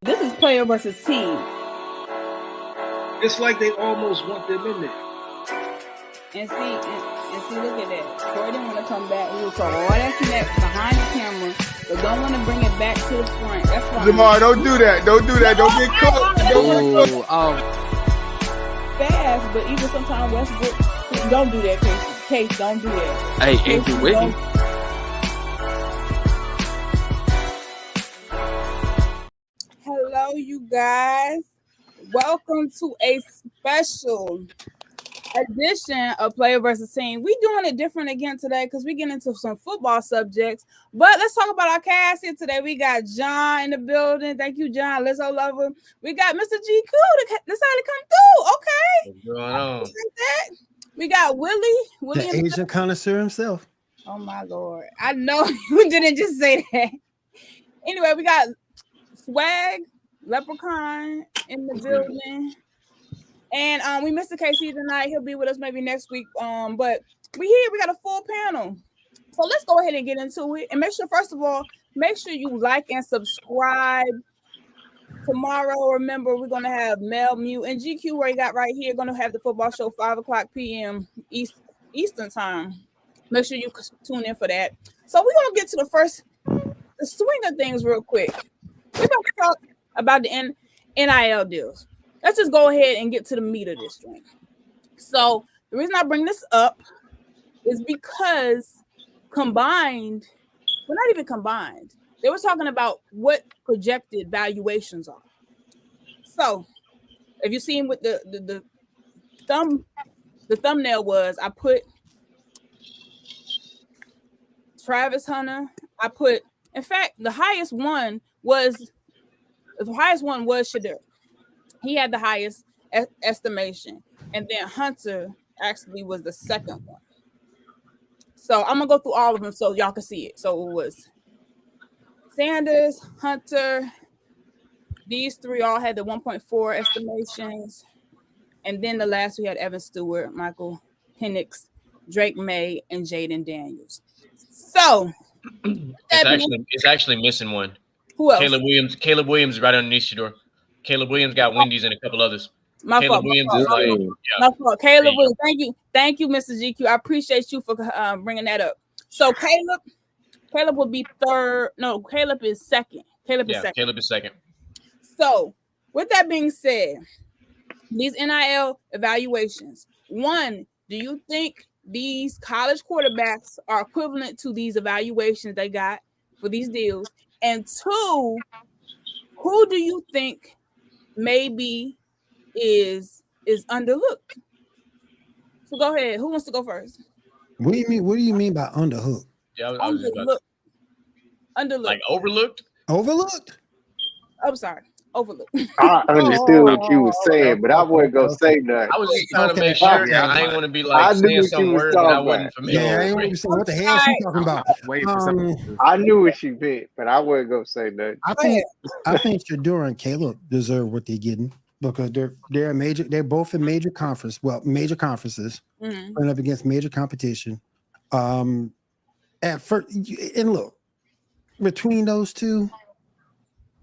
This is player versus team. It's like they almost want them in there. And see, look at that. Corey didn't want to come back. He was throwing all that snap behind the camera, but don't want to bring it back to the front. That's why. Jamar, don't do that. Don't do that. Don't get cooked. Fast, but even sometimes Westbrook, don't do that, Casey. Case, don't do that. Hey, Andrew Whitney. Hello, you guys. Welcome to a special edition of Player versus Team. We doing it different again today because we get into some football subjects. But let's talk about our cast here today. We got John in the building. Thank you, John. Lizzo Lover. We got Mr. GQ decided to come through. Okay. What's going on? We got Willie the Asian connoisseur himself. Oh my Lord. I know we didn't just say that. Anyway, we got Swag, Leprechaun in the building. And we missed the KC tonight. He'll be with us maybe next week. But we here. We got a full panel. So let's go ahead and get into it. And make sure, first of all, make sure you like and subscribe. Tomorrow, remember, we're going to have Mel, Mute, and GQ where you got right here. Going to have the football show 5 o'clock p.m. Eastern time. Make sure you tune in for that. So we're going to get to the swing of things real quick. We're going to talk about the NIL deals. Let's just go ahead and get to the meat of this thing. So the reason I bring this up is because combined, well, not even combined, they were talking about what projected valuations are. So if you seen what the thumbnail was, I put Travis Hunter. In fact, the highest one was Shadur. He had the highest estimation, and then Hunter actually was the second one. So I'm gonna go through all of them so y'all can see it. So it was Sanders, Hunter. These three all had the 1.4 estimations, and then the last we had Evan Stewart, Michael Penix, Drake May, and Jaden Daniels. So it's actually missing one. Who else? Caleb Williams is right underneath Shador. Caleb Williams got Wendy's and a couple others. My fault. Caleb Williams. Thank you, Mr. GQ. I appreciate you for bringing that up. So Caleb would be third. No, Caleb is second. Caleb is second. So with that being said, these NIL evaluations. One, do you think these college quarterbacks are equivalent to these evaluations they got for these deals? And two, who do you think maybe is underhooked? So go ahead. Who wants to go first? What do you mean? What do you mean by underhooked? Yeah, I was underlooked. Like overlooked? Overlooked? I'm sorry. Overlooked. I understood what you were saying, but I wasn't gonna say nothing. I was just trying to make sure. I didn't want to be like saying some words that I wasn't familiar with. I ain't want to say what the hell she talking about. I knew what she meant, but I wasn't gonna say nothing. I think Shador and Caleb deserve what they're getting because they're major. They're both in major conferences, playing up against major competition. At first, and look, between those two,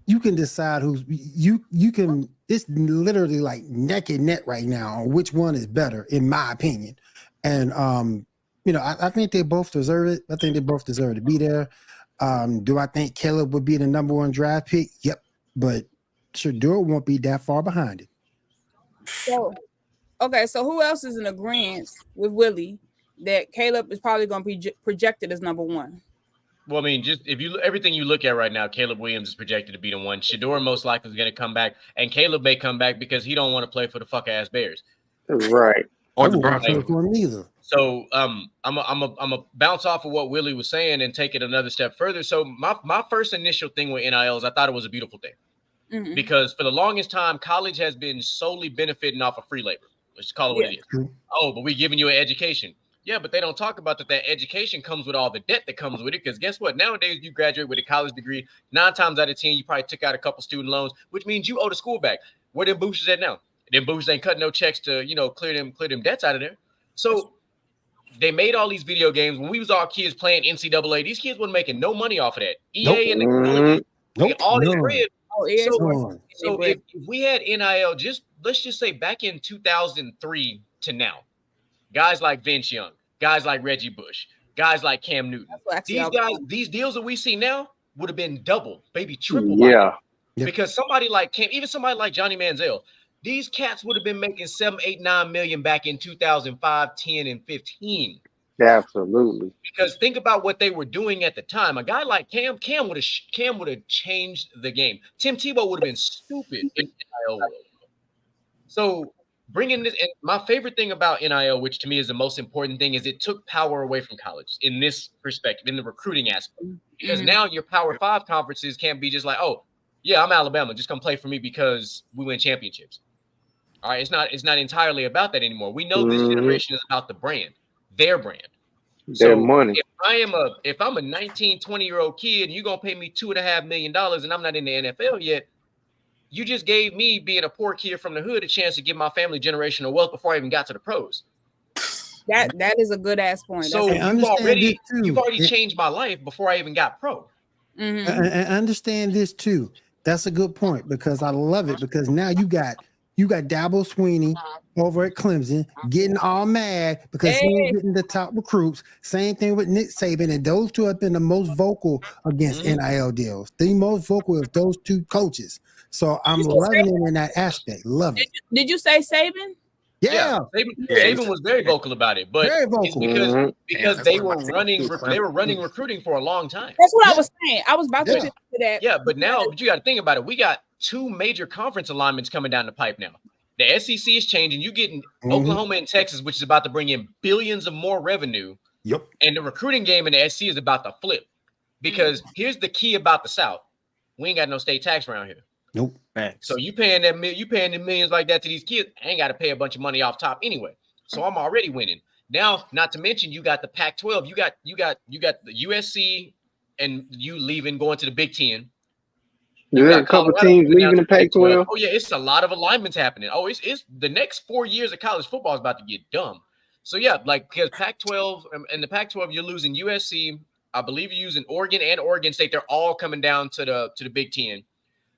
you can decide who's you can. It's literally like neck and neck right now on which one is better, in my opinion. And I think they both deserve it. I think they both deserve to be there. Do I think Caleb would be the number one draft pick? Yep, but Shador won't be that far behind it. So who else is in agreement with Willie that Caleb is probably going to be projected as number one? Well, I mean, just everything you look at right now, Caleb Williams is projected to be the one. Shador most likely is going to come back, and Caleb may come back because he don't want to play for the fuck ass Bears. Right. Or the Broncos either. So I'm a bounce off of what Willie was saying and take it another step further. So my first initial thing with NIL is I thought it was a beautiful thing because for the longest time, college has been solely benefiting off of free labor. Let's call it what it is. True. Oh, but we're giving you an education. Yeah, but they don't talk about that education comes with all the debt that comes with it. Because guess what? Nowadays, you graduate with a college degree. 9 times out of 10, you probably took out a couple student loans, which means you owe the school back. Where them boosters at now? Them boosters ain't cutting no checks to, clear them debts out of there. So they made all these video games. When we was all kids playing NCAA, these kids weren't making no money off of that. EA and all this bread So if we had NIL, let's just say back in 2003 to now, guys like Vince Young, guys like Reggie Bush, guys like Cam Newton, these deals that we see now would have been double, maybe triple. Yeah. Because somebody like Cam, even somebody like Johnny Manziel, these cats would have been making 7, 8, 9 million back in 2005, 10, and 15. Absolutely. Because think about what they were doing at the time. A guy like Cam would have changed the game. Tim Tebow would have been stupid in the NIL world. So bringing this, and my favorite thing about NIL, which to me is the most important thing, is it took power away from college in this perspective, in the recruiting aspect. Because now your Power 5 conferences can't be just like, oh, yeah, I'm Alabama, just come play for me because we win championships. All right, it's not entirely about that anymore. We know this generation is about the brand, their brand. Their money. If I'm a 19, 20-year-old kid and you're gonna pay me $2.5 million and I'm not in the NFL yet, you just gave me, being a poor kid from the hood, a chance to give my family generational wealth before I even got to the pros. That is a good ass point. So you've already changed my life before I even got pro. And understand this too. That's a good point, because I love it, because now you got Dabo Swinney over at Clemson getting all mad because he ain't getting the top recruits. Same thing with Nick Saban, and those two have been the most vocal against NIL deals. The most vocal of those two coaches. So I'm loving it in that aspect. Love it. Did you say Saban? Yeah. Saban was very vocal about it, but it's because they were running recruiting for a long time. That's what I was saying. I was about to say that. Yeah, but now you got to think about it. We got 2 major conference alignments coming down the pipe now. The SEC is changing. You getting Oklahoma and Texas, which is about to bring in billions of more revenue. Yep. And the recruiting game in the SEC is about to flip, because here's the key about the South: we ain't got no state tax around here. Nope. So you paying the millions like that to these kids, I ain't got to pay a bunch of money off top anyway. So I'm already winning. Now, not to mention, you got the Pac-12. You got the USC and you leaving, going to the Big Ten. There's a couple teams leaving the Pac-12. Oh yeah, it's a lot of alignments happening. Oh, it's the next 4 years of college football is about to get dumb. So yeah, like, because Pac-12 and the Pac-12, you're losing USC. I believe you're using Oregon and Oregon State. They're all coming down to the Big Ten.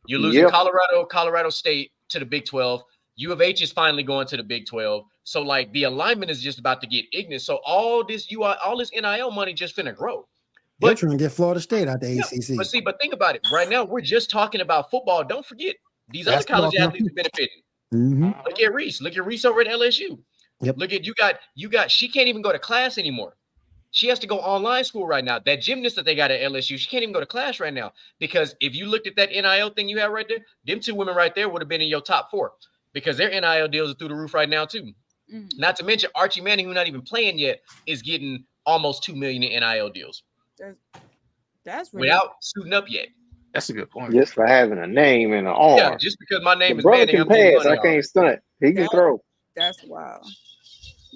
You're losing Colorado State to the Big 12. U of H is finally going to the Big 12. So like the alignment is just about to get ignorant. So all this NIL money just finna grow. But they're trying to get Florida State out the ACC. But think about it. Right now, we're just talking about football. Don't forget, these other college athletes are benefiting. Look at Reese. Look at Reese over at LSU. Yep. Look at you got. She can't even go to class anymore. She has to go online school right now. That gymnast that they got at LSU, she can't even go to class right now, because if you looked at that NIL thing you have right there, them 2 women right there would have been in your top 4, because their NIL deals are through the roof right now too. Not to mention Archie Manning, who's not even playing yet, is getting almost 2 million in NIL deals. That's really without suiting up yet. That's a good point. Just for having a name and an arm. Yeah, just because my name is brother Manning, can pass. I can't stunt. He can throw. That's wild.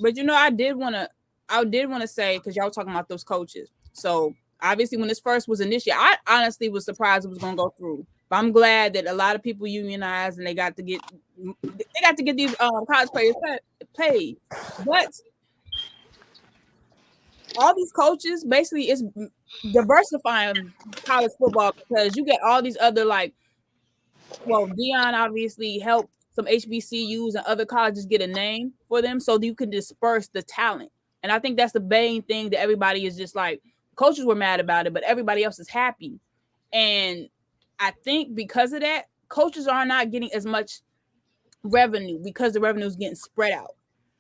But I did want to say, because y'all were talking about those coaches. So obviously, when this first was initiated, I honestly was surprised it was going to go through. But I'm glad that a lot of people unionized and they got to get these college players paid. But all these coaches basically is diversifying college football, because you get all these other Deion obviously helped some HBCUs and other colleges get a name for them, so that you can disperse the talent. And I think that's the main thing that everybody is just like, coaches were mad about it, but everybody else is happy. And I think because of that, coaches are not getting as much revenue, because the revenue is getting spread out.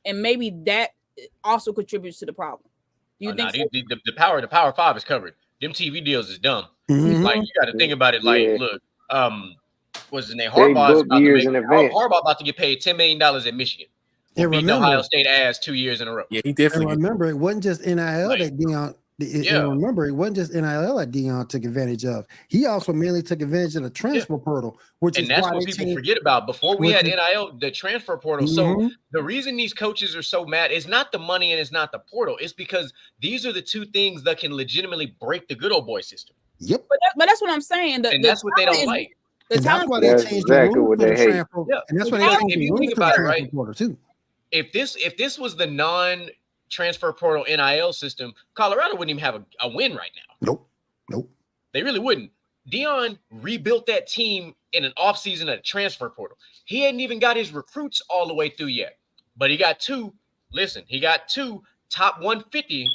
And maybe that also contributes to the problem. Do you think the Power 5 is covered. Them TV deals is dumb. Like, you got to think about it. Like, look, what's his name? Harbaugh about to get paid $10 million at Michigan. Beating Ohio State ass 2 years in a row. Yeah, he definitely. And remember, it wasn't just NIL that Deion. Remember, it wasn't just NIL that Deion took advantage of. He also mainly took advantage of the transfer portal, and that's what people forget about. Before we had NIL, the transfer portal. So the reason these coaches are so mad is not the money and it's not the portal. It's because these are the 2 things that can legitimately break the good old boy system. Yep. But that's what I'm saying. That's what they don't like. That's why they changed the rules for the transfer. And that's why they changed the rules for the transfer portal too. If this was the non-transfer portal NIL system, Colorado wouldn't even have a win right now. Nope. They really wouldn't. Deion rebuilt that team in an offseason at a transfer portal. He hadn't even got his recruits all the way through yet. But he got two top 150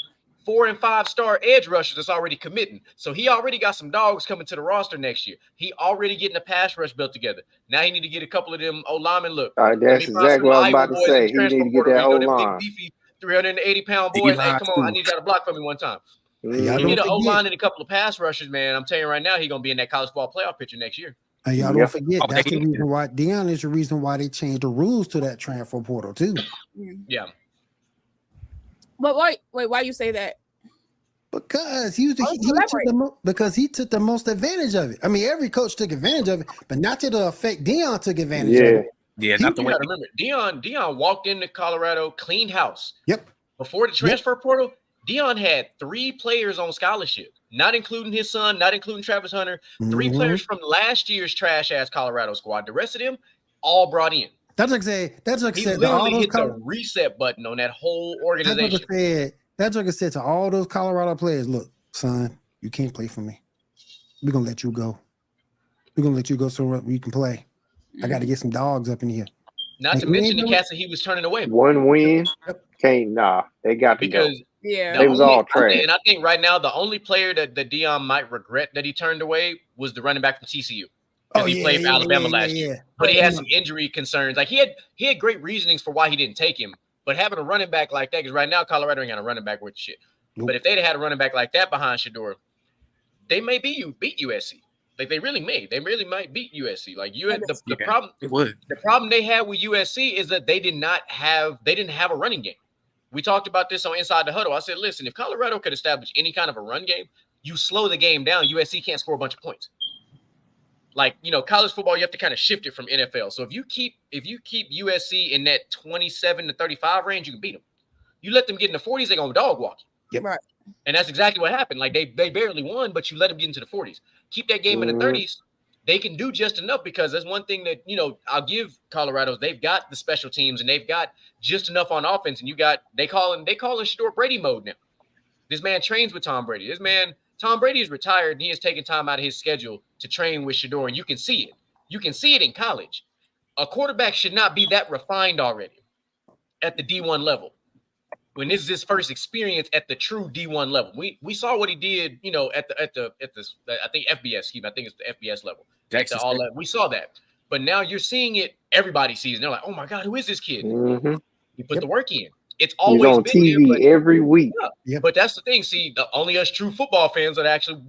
4- and 5-star edge rushers that's already committing. So he already got some dogs coming to the roster next year. He already getting a pass rush built together. Now he need to get a couple of them O-linemen. Look, That's exactly what I was about to say. He need to get that O-line. Big, beefy, 380-pound boys. Hey, come on, I need y'all to block for me one time. You get an O-line and a couple of pass rushers, man. I'm telling you right now, he's going to be in that college football playoff picture next year. And y'all don't forget, that's the reason why Deion is the reason why they changed the rules to that transfer portal too. Yeah. But why you say that? Because he took the most advantage of it. I mean, every coach took advantage of it, but not to the effect Deion took advantage of it. Yeah, not the way. Remember, Deion walked into Colorado, cleaned house. Yep. Before the transfer portal, Deion had 3 players on scholarship, not including his son, not including Travis Hunter. 3 players from last year's trash-ass Colorado squad. The rest of them, all brought in. That's like he literally hit the reset button on that whole organization. That's like I said to all those Colorado players, look, son, you can't play for me. We're going to let you go. We're going to let you go so you can play. I got to get some dogs up in here. Not to mention the cats that he was turning away. One win, they got to go. Yeah, they was all trash. And I think right now the only player that Deion might regret that he turned away was the running back from TCU. He played for Alabama last year, but he had some injury concerns. Like he had great reasonings for why he didn't take him. But having a running back like that, because right now Colorado ain't got a running back worth shit. Nope. But if they'd had a running back like that behind Shedeur, they may beat USC. Like they really may. They really might beat USC. Like the problem. It would. The problem they had with USC is that they didn't have a running game. We talked about this on Inside the Huddle. I said, listen, if Colorado could establish any kind of a run game, you slow the game down. USC can't score a bunch of points. Like, college football, you have to kind of shift it from NFL. So if you keep USC in that 27 to 35 range, you can beat them. You let them get in the 40s, they're going to dog walk you. Yep. Right. And that's exactly what happened. Like they barely won, but you let them get into the 40s. Keep that game in the 30s. They can do just enough because that's one thing that, I'll give Colorado. They've got the special teams and they've got just enough on offense. And they call him Shedeur Brady mode now. This man trains with Tom Brady. Tom Brady is retired and he has taken time out of his schedule to train with Shedeur. And you can see it. You can see it in college. A quarterback should not be that refined already at the D1 level. When this is his first experience at the true D1 level, we saw what he did, at the I think FBS scheme. I think it's the FBS level. We saw that, but now you're seeing it. Everybody sees it. They're like, oh my God, who is this kid? He put the work in. It's always on been TV there, every week. Yeah. But that's the thing. See, only us true football fans that actually,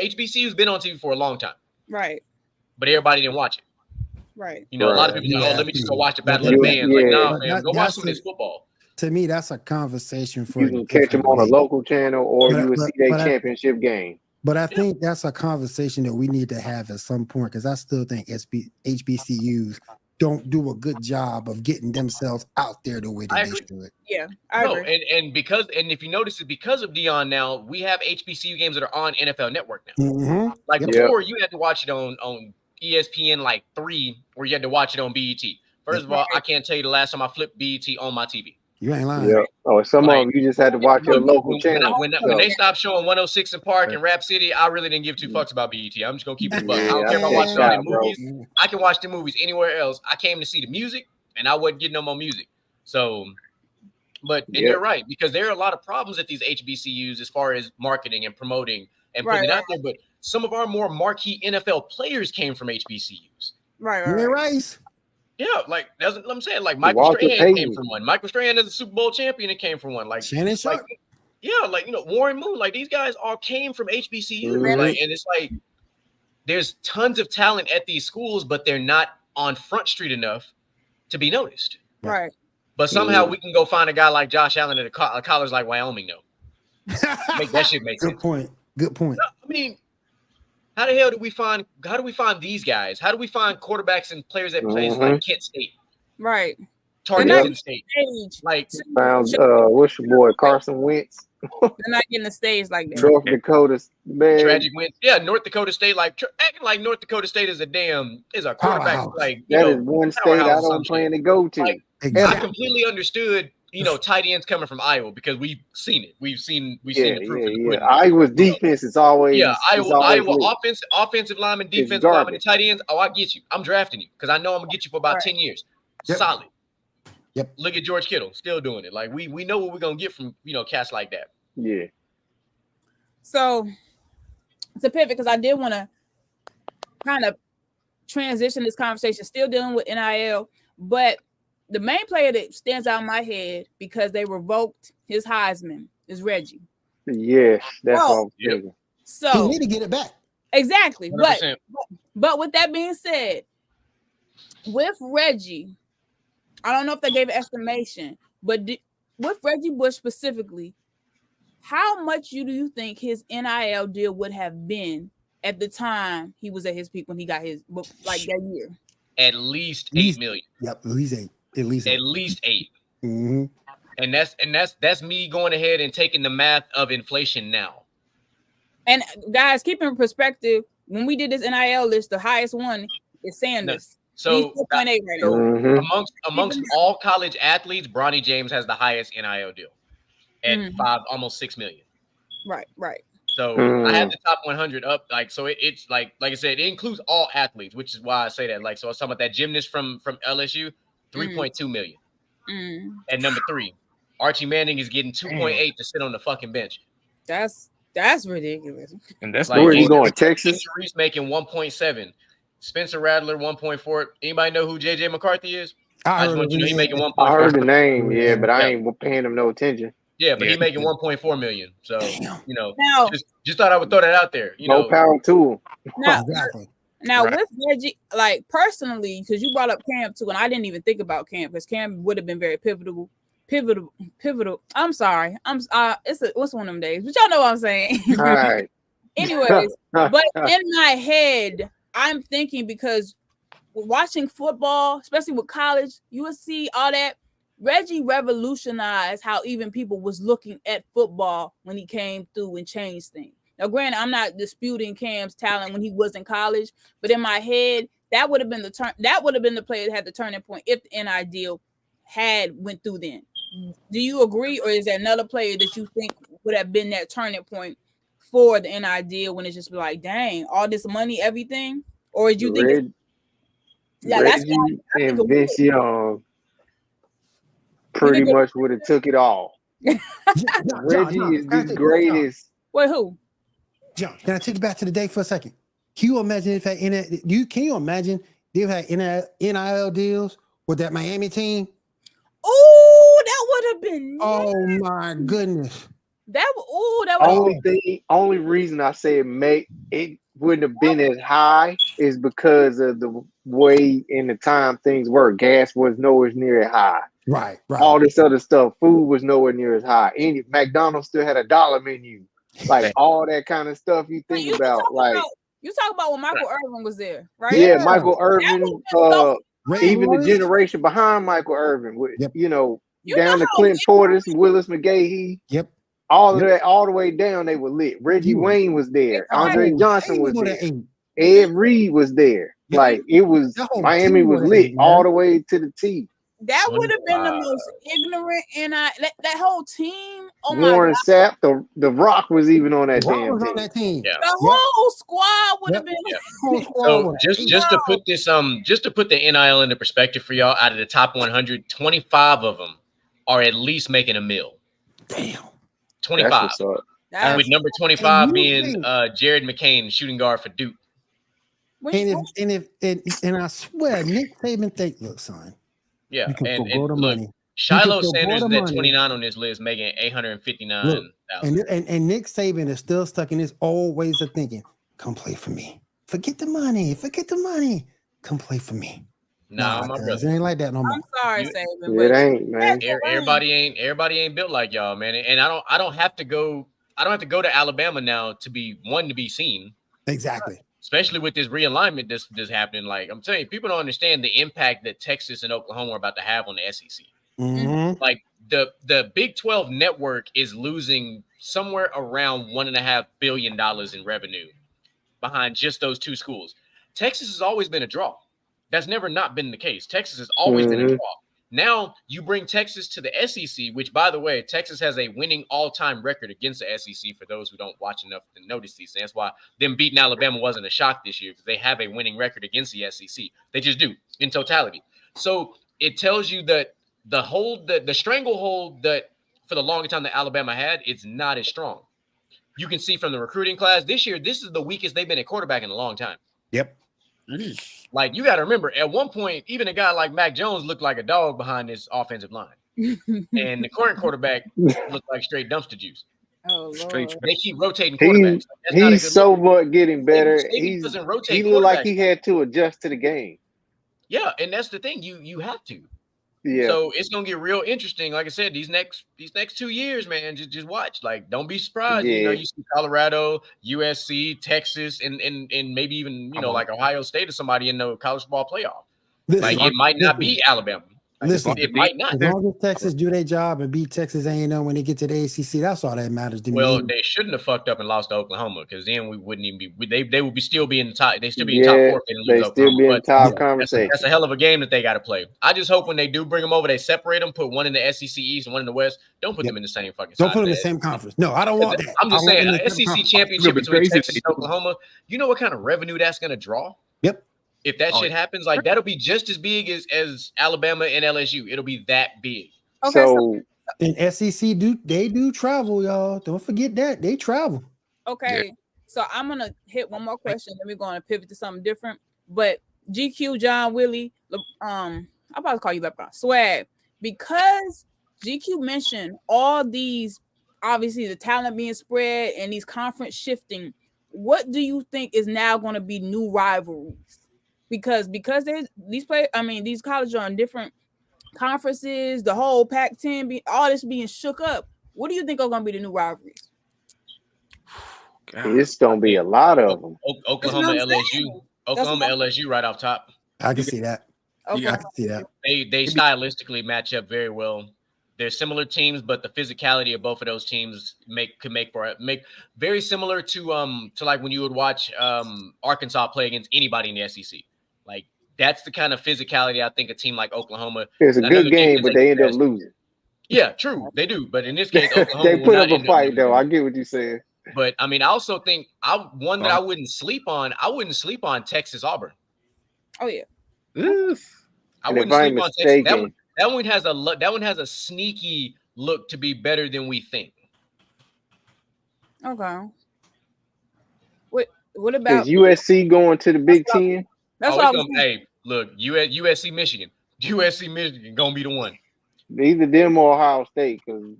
HBCU's been on TV for a long time. Right. But everybody didn't watch it. Right. A lot of people say, let me just go watch the Battle of the Bands. Like, nah, man, go watch some of this football. To me, that's a conversation for you can catch them on a local channel or you will see their championship game. But I think that's a conversation that we need to have at some point because I still think HBCUs don't do a good job of getting themselves out there the way that they should. Yeah, I agree. And if you notice it, because of Deion now, we have HBCU games that are on NFL Network now. Before, you had to watch it on ESPN like 3, or you had to watch it on BET. First of all, I can't tell you the last time I flipped BET on my TV. You ain't lying. Yeah. Oh, some of them you just had to watch your local channel. When they stopped showing 106 in Park and Rap City, I really didn't give 2 fucks about BET. I'm just gonna keep it buck. I don't care if I watch all the movies. I can watch the movies anywhere else. I came to see the music, and I wasn't getting no more music. So, and you're right, because there are a lot of problems at these HBCUs as far as marketing and promoting and putting it out there. But some of our more marquee NFL players came from HBCUs. Right. Yeah, like that's what I'm saying. Like Michael Strahan came from one. Michael Strahan is a Super Bowl champion and came from one. Like Shannon Sharp. Warren Moon. Like these guys all came from HBCUs. Like, and it's like there's tons of talent at these schools, but they're not on Front Street enough to be noticed. Right. But somehow we can go find a guy like Josh Allen at a college like Wyoming, though. Make that shit make sense. Good point. No, I mean, how the hell do we find these guys? How do we find quarterbacks and players that play like Kent State? Right. Targeted State. Like found what's your boy Carson Wentz? They're not getting the stage like that. North Dakota, man. Tragic Wentz. Yeah, North Dakota State, like acting like North Dakota State is a quarterback. Like that is one state I don't plan to go to. Like, I completely understood tight ends coming from Iowa because we've seen it. We've seen the proof in the pudding. Iowa's defense is always Iowa offensive lineman, It's defensive lineman, garbage. and tight ends. Oh, I get you. I'm drafting you because I know I'm gonna get you for about 10 years. Yep. Solid. Yep. Look at George Kittle, still doing it. Like we know what we're gonna get from cats like that. Yeah. So to pivot, because I did want to kind of transition this conversation, still dealing with NIL, but the main player that stands out in my head because they revoked his Heisman is Reggie. Yes, that's what I was thinking. So he need to get it back. Exactly. 100%. But with that being said, with Reggie, I don't know if they gave an estimation, but with Reggie Bush specifically, how much do you think his NIL deal would have been at the time he was at his peak when he got his, like that year? At least 8 million. Yep, at least 8. At least 8. At least 8. Mm-hmm. And that's me going ahead and taking the math of inflation now. And guys, keep in perspective, when we did this NIL list, the highest one is Sanders. So 4.8 right now. Mhm. amongst all college athletes, Bronny James has the highest NIL deal at almost 6 million. Right. So I have the top 100 up, like so. It's like I said, it includes all athletes, which is why I say that. Like so, I was talking about that gymnast from LSU, 3.2 million. At number 3, Archie Manning is getting 2.8 to sit on the fucking bench. That's ridiculous. And that's Like, where you going, Texas? Reese making 1.7. Spencer Rattler 1.4. Anybody know who JJ McCarthy is? I just want you to know he's making 1.4. I heard the name, but I ain't paying him no attention. Yeah, but he's making 1.4 million. So now, just thought I would throw that out there. No power to him. Now with Reggie, like personally, because you brought up Cam too, and I didn't even think about Cam because Cam would have been very pivotal. I'm sorry. What's one of them days? But y'all know what I'm saying. All right. Anyways, but in my head, I'm thinking because watching football, especially with college, USC, all that, Reggie revolutionized how even people was looking at football when he came through and changed things. Now, granted, I'm not disputing Cam's talent when he was in college, but in my head, that would have been the player that had the turning point if the NIL deal had went through then. Do you agree, or is there another player that you think would have been that turning point for the NIL deal when it's just like, dang, all this money, everything? Or do you think Reggie and Vince Young pretty much would have took it all. Reggie is the greatest. Wait, who? John, can I take you back to the day for a second? Can you imagine if they had NIL deals with that Miami team? Oh, that would have been. Oh my goodness. Only reason I say it wouldn't have been as high is because of the way in the time things were. Gas was nowhere near as high. Right. All this other stuff, food was nowhere near as high. And McDonald's still had $1 menu. Like all that kind of stuff you think about. You talk about when Michael Irvin was there, right? Yeah, Michael Irvin, even the generation behind Michael Irvin, down to Clint Portis, Willis McGahee. Yep. All of that, all the way down, they were lit. Reggie Wayne was there. Andre Johnson was there. Ed Reed was there. Like it was Miami was lit all the way to the T. That would have been the most ignorant, and that whole team. Oh Warren Sapp, the Rock was even on that team. Yeah. The whole squad would have been. So just to put the NIL into perspective for y'all, out of the top 100, 25 of them are at least making $1 million. Damn. 25. With number 25 being Jared McCain, shooting guard for Duke. And I swear, Nick Saban look, son. Yeah, and look, Shiloh Sanders is at 29 on this list, making $859,000. And Nick Saban is still stuck in his old ways of thinking. Come play for me. Forget the money. Come play for me. Nah, my brother. It ain't like that no more. I'm sorry, Saban. It ain't, man. Everybody ain't built like y'all, man. And I don't have to go to Alabama now to be seen. Exactly. Especially with this realignment that's happening. Like I'm telling you, people don't understand the impact that Texas and Oklahoma are about to have on the SEC. Mm-hmm. Like the Big 12 network is losing somewhere around $1.5 billion in revenue behind just those two schools. Texas has always been a draw. That's never not been the case. Texas has always been a draw. Now you bring Texas to the SEC, which, by the way, Texas has a winning all-time record against the SEC. For those who don't watch enough to notice these things, that's why them beating Alabama wasn't a shock this year, because they have a winning record against the SEC. They just do in totality. So it tells you that the stranglehold that for the longest time that Alabama had, it's not as strong. You can see from the recruiting class this year, this is the weakest they've been at quarterback in a long time. Yep. Like, you got to remember, at one point, even a guy like Mac Jones looked like a dog behind this offensive line. And the current quarterback looked like straight dumpster juice. Oh, Lord. They keep rotating quarterbacks. He's so much getting better. He doesn't rotate. He looked like he had to adjust to the game. Yeah, and that's the thing. You have to. Yeah. So it's gonna get real interesting. Like I said, these next 2 years, man, just watch. Like, don't be surprised. Yeah. You know, you see Colorado, USC, Texas, and maybe even like Ohio State or somebody in the college football playoff. Like, it might not be Alabama. Listen, it might not. As long as Texas do their job and beat Texas A&M when they get to the ACC, that's all that matters to me. Well, they shouldn't have fucked up and lost to Oklahoma, because then we wouldn't even be. They would be still be in the top. They still be in top 4. They still be in top conversation. That's a hell of a game that they got to play. I just hope when they do bring them over, they separate them, put one in the SEC East and one in the West. Don't put them in the same fucking. Don't put them in the same conference. No, I don't want that. I'm just saying, an SEC championship between Texas and Oklahoma. You know what kind of revenue that's going to draw? Yep. If that shit happens, like, that'll be just as big as Alabama and LSU. It'll be that big. Okay, so and SEC do travel, y'all. Don't forget that they travel. Okay, so I'm gonna hit one more question, then we're gonna pivot to something different. But GQ, John, Willie, I'm about to call you LeBron, Swag, because GQ mentioned all these, obviously the talent being spread and these conference shifting. What do you think is now going to be new rivalries? Because there's these these colleges are in different conferences, the whole Pac-10, all this being shook up. What do you think are going to be the new rivalries? It's going to be a lot of them. Oklahoma, LSU right off top. I can see that. Okay. I can see that. They stylistically match up very well. They're similar teams, but the physicality of both of those teams make very similar to like when you would watch Arkansas play against anybody in the SEC. Like, that's the kind of physicality I think a team like Oklahoma. It's a good game, but they end up losing. Yeah, true, they do. But in this case, Oklahoma they put up a fight, though. I get what you're saying. But I mean, I also think that I wouldn't sleep on. I wouldn't sleep on Texas Auburn. Oh yeah. I wouldn't sleep on Texas. That one has a sneaky look to be better than we think. Okay. What about is USC going to the Big Ten? That's what hey, look, USC Michigan. USC Michigan gonna be the one. Either them or Ohio State, because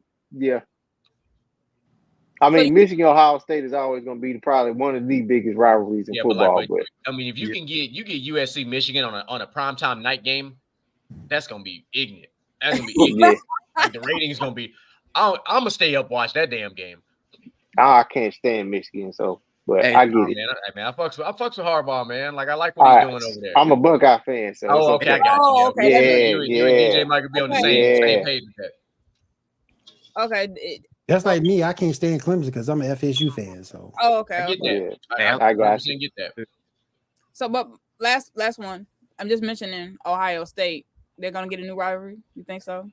I mean, Michigan Ohio State is always going to be probably one of the biggest rivalries in football. But I mean, if you can get USC Michigan on a primetime night game, that's going to be ignorant. That's going to be ignorant. Like, the ratings going to be. I'm gonna stay up watch that damn game. I can't stand Michigan, so I get it. Man, I fucks with Harbaugh, man. Like, I like what he's doing over there. I'm a Buckeye fan, so okay, I got you. Oh, okay. You and DJ might be on the same page with that. Okay. That's like me. I can't stand Clemson because I'm an FSU fan. So. Oh, okay. I get that. Yeah. I got you. Get that. So, but last one. I'm just mentioning Ohio State. They're gonna get a new rivalry. You think so?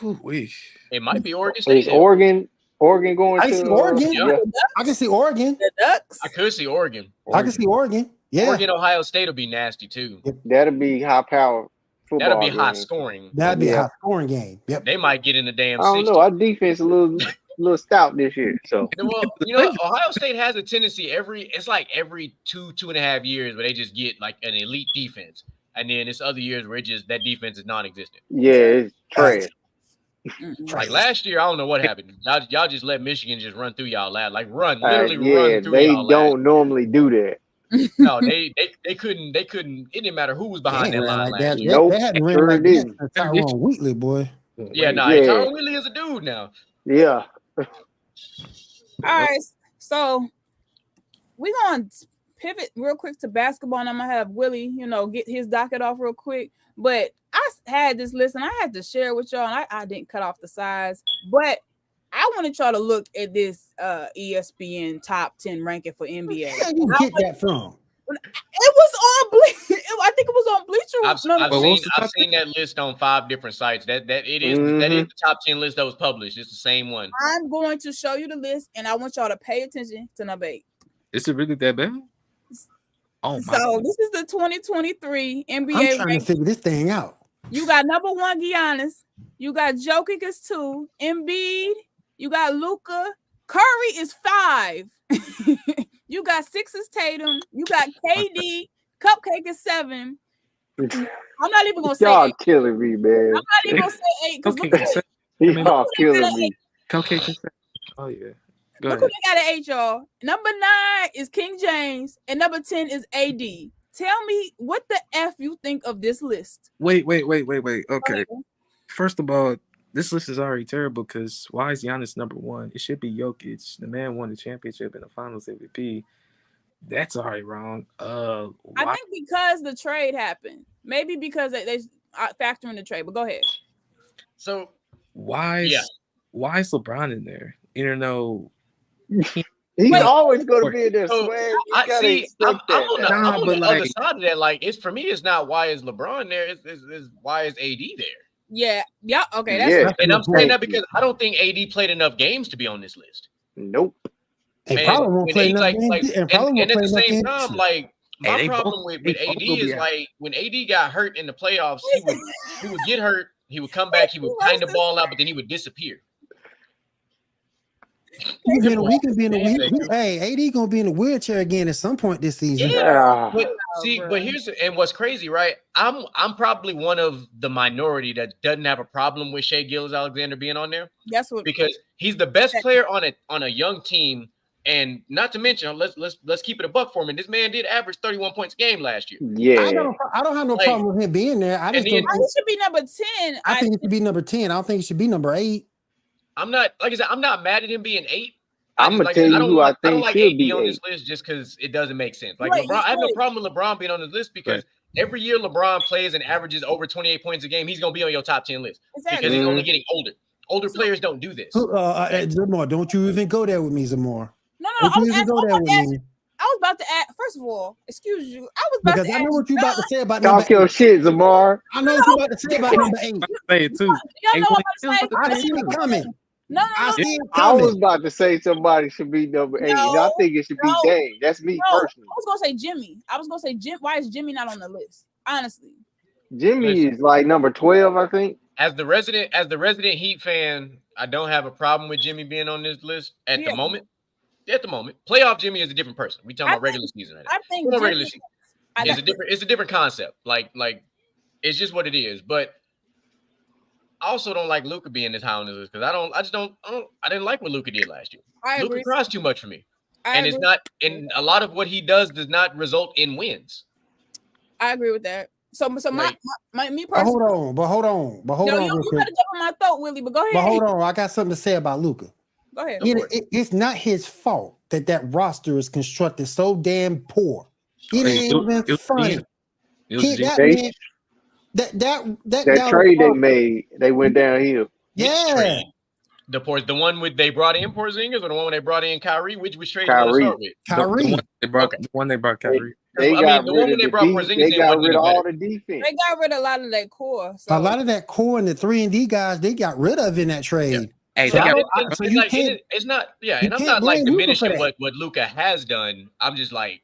It might be Oregon State. Is Oregon going I to see Oregon. Yeah. I can see Oregon. The Ducks. I could see Oregon. I can see Oregon. Yeah. Oregon, Ohio State will be nasty too. That'll be high power football. That'll be high scoring. That'd be a high scoring game. Yep. They might get in the damn. I don't know. Our defense a little stout this year. So well, you know, Ohio State has a tendency every 2.5 years where they just get like an elite defense, and then it's other years where that defense is non-existent. Yeah, it's trash. Like last year, I don't know what happened. Y'all just let Michigan just run through y'all lad, like run through y'all. They don't normally do that. No, they couldn't. It didn't matter who was behind that line last year. They hadn't ran like that. Tyrone Wheatley, boy. Yeah, Tyrone Wheatley is a dude now. Yeah. All right, so we're gonna pivot real quick to basketball, and I'm gonna have Willie, get his docket off real quick. But I had this list, and I had to share it with y'all, and I didn't cut off the sides, but I wanted y'all to look at this ESPN top 10 ranking for NBA. Where did you get that from? It was on I think it was on Bleacher I've was the top seen that list on 5 different sites. That is Mhm. the top 10 list that was published. It's the same one. I'm going to show you the list, and I want y'all to pay attention to number 8. Is it really that bad? Oh my! So this is the 2023 NBA. I'm trying to figure this thing out. You got number 1 Giannis. You got Jokic is 2. Embiid. You got Luka. Curry is 5. You got 6 is Tatum. You got KD. Cupcake is 7. I'm not even gonna say Y'all 8. killing me, man. I'm not even gonna say 8 because Okay, so- Y'all killing me. Cupcake. Oh yeah. Go look ahead. who they got at 8, y'all. Number 9 is King James, and number 10 is AD. Tell me what the F you think of this list. Wait. Okay. First of all, this list is already terrible because why is Giannis number 1? It should be Jokic. The man won the championship and the Finals MVP. That's already wrong. I think because the trade happened. Maybe because they factor in the trade. But go ahead. So why is LeBron in there? You know, He's always going to be in there, So, swag. You I gotta see. I'm expect that. on the, Nah, I'm on but the other like- side of that. Like, it's for me. It's not why is LeBron there. It's why is AD there. Yeah. Okay. Yeah. That's And I'm saying that because I don't think AD played enough games to be on this list. Nope. They And probably won't when play AD, enough games. And probably and won't at play the enough same games. time, like my they problem both- with they AD both gonna be is out. like when AD got hurt in the playoffs, he would get hurt, he would come back, he would kind of ball out, but then he would disappear. He could be in a wheel. Hey, AD gonna be in a wheelchair again at some point this season. Yeah. But see, but here's and what's crazy, right? I'm probably one of the minority that doesn't have a problem with Shai Gilgeous-Alexander being on there. That's what, because he's the best player on a young team, and not to mention, let's keep it a buck for him. This man did average 31 points a game last year. Yeah. I don't have no Like- problem with him being there. I just And then- don't. he should be number 10. I think it should be number 10. I don't think it should be number 8. I'm not, like I said, I'm not mad at him being 8. I'm gonna Like tell I you don't who I like- I don't think like should AD be on 8. this list just because it doesn't make sense. Like Right, LeBron, I have no right. problem with LeBron being on this list because every year LeBron plays and averages over 28 points a game, he's gonna be on your top 10 list Exactly. because he's only getting older. Older players don't do this. Zamar, don't you even go there with me, Zamar. No, Don't I you was, even go there with me. about to add. First of all, excuse you. I was about Because to I know ask what you about to say about number Talk your 8. shit, Zamar. I know what you about to say about number 8. Say it too. Y'all know what I'm saying? I see it coming. No. I see it I was coming. about to say somebody should be number 8. and I think it should be Dame. That's me personally. I was gonna say Jimmy. Why is Jimmy not on the list? Honestly, Jimmy is like number 12, I think. As the resident Heat fan, I don't have a problem with Jimmy being on this list at the moment. At the moment, playoff Jimmy is a different person. We talking about regular season right now. I think We're on Jimmy, regular season. It's a different concept. Like it's just what it is. But I also don't like Luka being this high on this list because I didn't like what Luka did last year. I Luka agree. cries too much for me. I And agree. it's not, and a lot of what he does not result in wins. I agree with that. So me But personally. hold on. No, real you quick. gotta jump on my throat, Willie. But go ahead. But hold on. I got something to say about Luka. Go ahead. It's not his fault that roster is constructed so damn poor. It ain't even funny. That trade they made, they went downhill. Yeah. The one with they brought in Porzingis or the one when they brought in Kyrie? Which trade you Kyrie. want to start with? Kyrie. The one they brought Kyrie. They I got mean, the rid one when of they the brought defense. Porzingis They in got wasn't rid of even all better. the defense. They got rid of a lot of that core. So. A lot of that core and the 3-and-D guys, they got rid of in that trade. Hey, So they got It's not, yeah, you and I'm can't not like blame Luka for diminishing that. what Luka has done. I'm just like,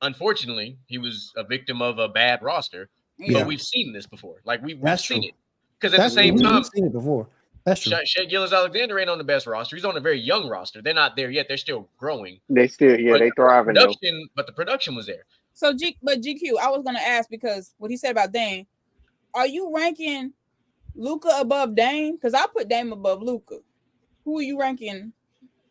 unfortunately, he was a victim of a bad roster. Yeah. But we've seen this before. Like we've That's seen true. it. Because at the same time, we've seen it before. That's true. Shai Gilgeous-Alexander ain't on the best roster. He's on a very young roster. They're not there yet. They're still growing. They still, they thriving though. But the production was there. So GQ, I was gonna ask because what he said about Dame. Are you ranking Luka above Dame? Because I put Dame above Luka. Who are you ranking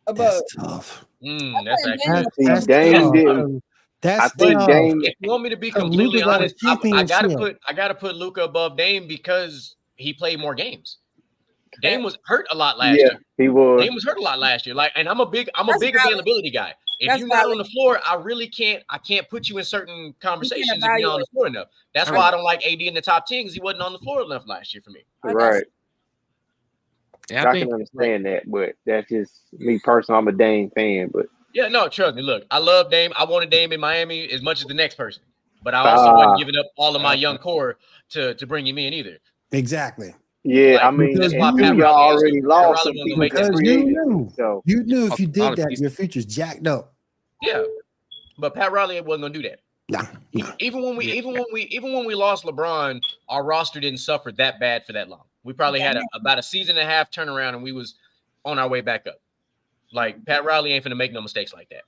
above? That's tough. That's actually. See, Dame didn't. That's I think tough. Dame. If you want me to be Luka completely got a honest, I championship. gotta put Luka above Dame because he played more games. Dame was hurt a lot last Yeah, year. he was. Dame was hurt a lot last year. Like, and I'm a big valid. availability guy. If That's you're not valid. on the floor, I can't put you in certain conversations if you're not on the evaluate. floor enough. That's why I don't like AD in the top 10 because he wasn't on the floor enough last year for me. Right. Yeah, I can understand that, but that's just me personally. I'm a Dame fan, but Yeah, no, trust me. Look, I love Dame. I wanted Dame in Miami as much as the next person. but I also wasn't giving up all of my young core to bring him in either. Exactly. Yeah, Like, I mean, that's and why Pat y'all Riley already answered, Pat lost Riley some wasn't gonna people make that to Because free you agency. knew. So You knew if you did that, your future's jacked up. Yeah, but Pat Riley wasn't gonna do that. Nah. Even when we lost LeBron, our roster didn't suffer that bad for that long. We probably had about a season and a half turnaround, and we was on our way back up. Like Pat Riley ain't finna make no mistakes like that.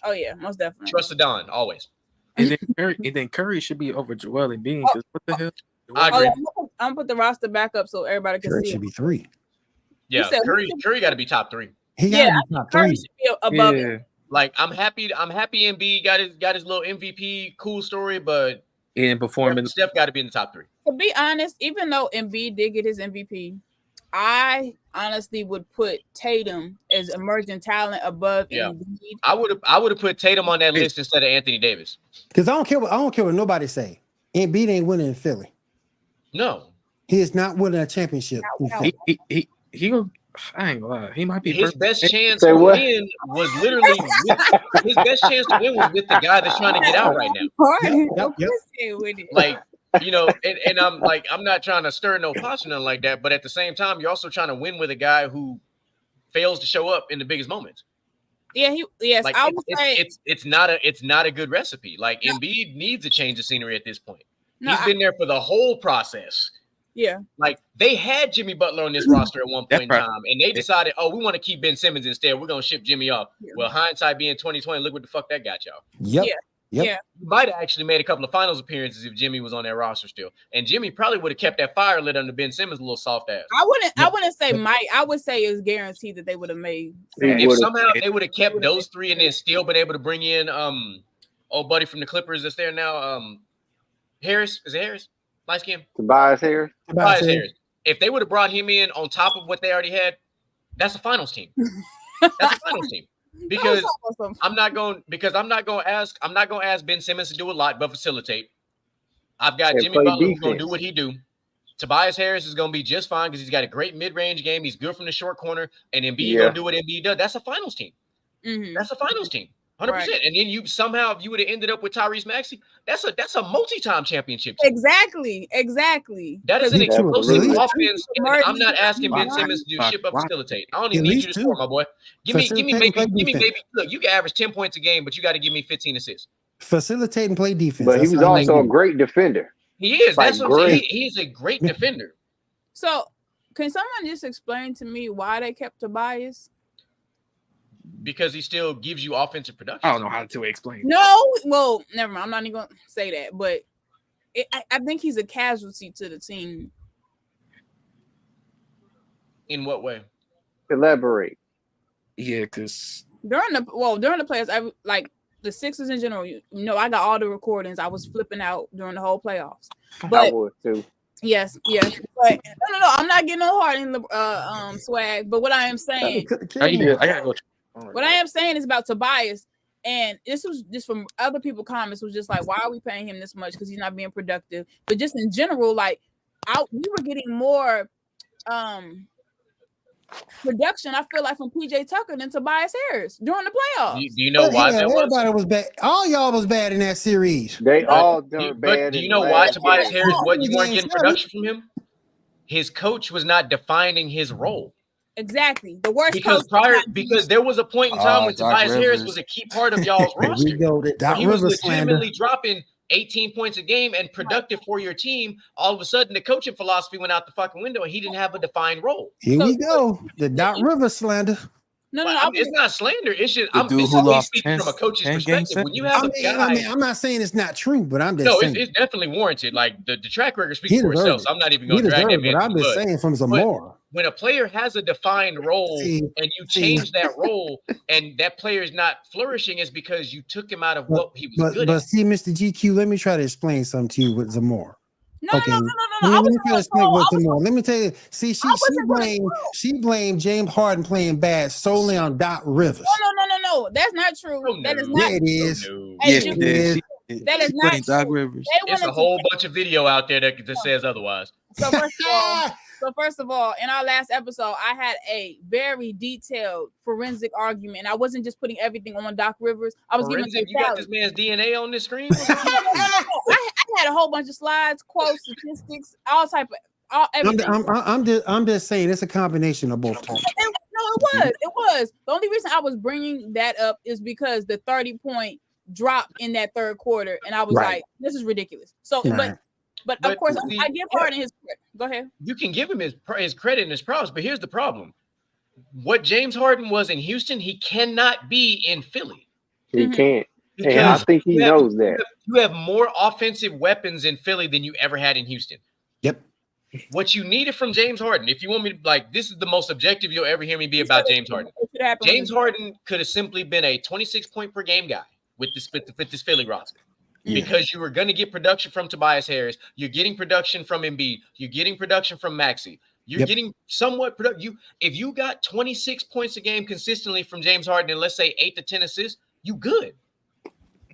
Oh yeah, most definitely. Trust the Don always. And then Curry should be over Joel Embiid because what the hell? I agree. I'm gonna put the roster back up so everybody can Curry see. should be 3. Yeah, Curry got to be top 3. He got to be top 3. Curry should be above it. Like I'm happy Embiid got his little MVP cool story, but in performance, Steph got to be in the top 3. To be honest, even though Embiid did get his MVP, I honestly would put Tatum as emerging talent above Embiid. I would have put Tatum on that list instead of Anthony Davis. Because I don't care what nobody say. Embiid ain't winning in Philly. No, he is not winning a championship. He I ain't gonna lie. He might be his best chance to win was literally his best chance to win was with the guy that's trying to get out right now. Yep. Like, you know, and I'm not trying to stir no pots or nothing like that, but at the same time, you're also trying to win with a guy who fails to show up in the biggest moments. Yeah, like, I would say it's not a good recipe. Like Embiid needs a change of scenery at this point. No, He's been there for the whole process. Yeah. Like they had Jimmy Butler on this roster at one point in time, and they decided, oh, we want to keep Ben Simmons instead. We're gonna ship Jimmy off. Yeah. Well, hindsight being 2020, look what the fuck that got y'all. Yep. Yeah. You might have actually made a couple of finals appearances if Jimmy was on that roster still. And Jimmy probably would have kept that fire lit under Ben Simmons' little soft ass. I wouldn't say Mike. I would say it's guaranteed that they would have made. If somehow they would have kept those three and then still been able to bring in old buddy from the Clippers that's there now, Harris. Is it Harris? Light skin? Tobias Harris. Tobias Harris. If they would have brought him in on top of what they already had, that's a finals team. That's a finals team. Because awesome. I'm not going to ask Ben Simmons to do a lot but facilitate. I've got Jimmy Butler who's going to do what he do. Tobias Harris is going to be just fine because he's got a great mid-range game. He's good from the short corner, and Embiid going to do what Embiid does. That's a finals team. Mm-hmm. That's a finals team. 100%. Right. And then you somehow if you would have ended up with Tyrese Maxey, that's a multi-time championship team. Exactly. That is an explosive offense. And I'm not asking Ben Simmons to do shit but facilitate. I don't even need you to score, my boy. Give me maybe look, you can average 10 points a game, but you got to give me 15 assists. Facilitate and play defense. But he was also a great defender. He is. That's what I'm saying. He's a great defender. So can someone just explain to me why they kept Tobias? Because he still gives you offensive production. I don't know how to explain. No, well, never mind. I'm not even going to say that, but I think he's a casualty to the team. In what way? Elaborate. Yeah, because during the playoffs, I like the Sixers in general. You know, I got all the recordings. I was flipping out during the whole playoffs. But, I would too. Yes. But no. I'm not getting no hard in the swag. But what I am saying, I gotta go. What I am saying is about Tobias, and this was just from other people comments was just like, why are we paying him this much? Because he's not being productive. But just in general, like we were getting more production, I feel like, from PJ Tucker than Tobias Harris during the playoffs. Do you know why that was? Everybody was bad. All y'all was bad in that series. They all done bad. But do you know why Tobias Harris you weren't getting production from him? His coach was not defining his role. Exactly. The worst because there was a point in time when Tobias Harris was a key part of y'all's roster. He was legitimately dropping 18 points a game and productive for your team. All of a sudden, the coaching philosophy went out the fucking window, and he didn't have a defined role. Here we go. The Doc Rivers slander. No, it's not slander. It's just I'm speaking from a coach's perspective. When you have a guy, I'm not saying it's not true, but I'm just saying it's definitely warranted. Like the track record speaks for itself. So I'm not even going to drag that man. But I'm just saying from Zamora. When a player has a defined role and you change that role and that player is not flourishing, is because you took him out of what he was good at. But see, Mr. GQ, let me try to explain something to you with Zamora. No. Let me tell you. See, she blamed James Harden playing bad solely on Doc Rivers. No. That's not true. That is not. Yeah, it is. Yes, it is. That is not Doc Rivers. It's a whole bunch of video out there that says otherwise. So first of all, in our last episode, I had a very detailed forensic argument. I wasn't just putting everything on Doc Rivers. I was giving you got this man's DNA on the screen. had a whole bunch of slides, quotes, statistics, all type of everything. I'm just saying it's a combination of both. No, it was. The only reason I was bringing that up is because the 30-point drop in that third quarter, and I was like, this is ridiculous. So, but of course, I give Harden his credit. Go ahead. You can give him his credit and his props, but here's the problem. What James Harden was in Houston, he cannot be in Philly. He can't. Because and I think he knows that. You have more offensive weapons in Philly than you ever had in Houston. Yep. What you needed from James Harden, if you want me to, like, this is the most objective you'll ever hear me be about James Harden. James Harden could have simply been a 26-point per game guy with this Philly roster. Because you were going to get production from Tobias Harris. You're getting production from Embiid. You're getting production from Maxey. You're getting somewhat production. If you got 26 points a game consistently from James Harden and let's say 8 to 10 assists, you good.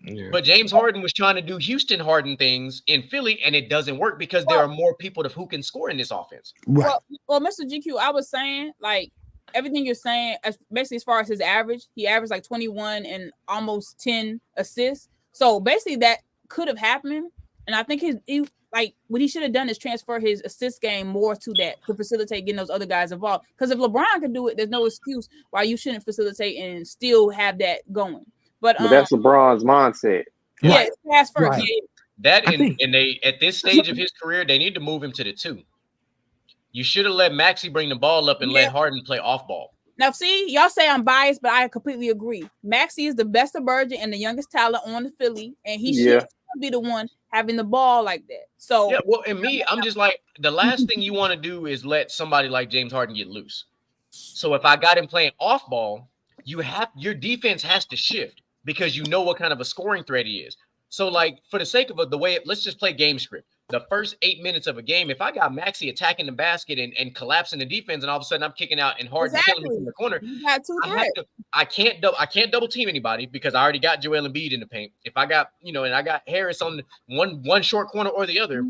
Yeah. But James Harden was trying to do Houston Harden things in Philly, and it doesn't work because there are more people who can score in this offense. Right. Well, Mr. GQ, I was saying, like, everything you're saying, basically as far as his average, he averaged like 21 and almost 10 assists. So basically that could have happened. And I think he like what he should have done is transfer his assist game more to that to facilitate getting those other guys involved. Because if LeBron could do it, there's no excuse why you shouldn't facilitate and still have that going. But that's LeBron's mindset. Yeah, pass first. Right. Yeah. That and they at this stage of his career, they need to move him to the 2. You should have let Maxey bring the ball up and let Harden play off ball. Now, see, y'all say I'm biased, but I completely agree. Maxey is the best emergent and the youngest talent on the Philly, and he should be the one having the ball like that. So well, and me, I'm just like, the last thing you want to do is let somebody like James Harden get loose. So if I got him playing off ball, your defense has to shift because you know what kind of a scoring threat he is. So, like, for the sake of let's just play game script. The first 8 minutes of a game, if I got Maxey attacking the basket and collapsing the defense, and all of a sudden I'm kicking out and Harden killing me from the corner, you got two threats. I can't double team anybody because I already got Joel Embiid in the paint. If I got, and I got Harris on one short corner or the other,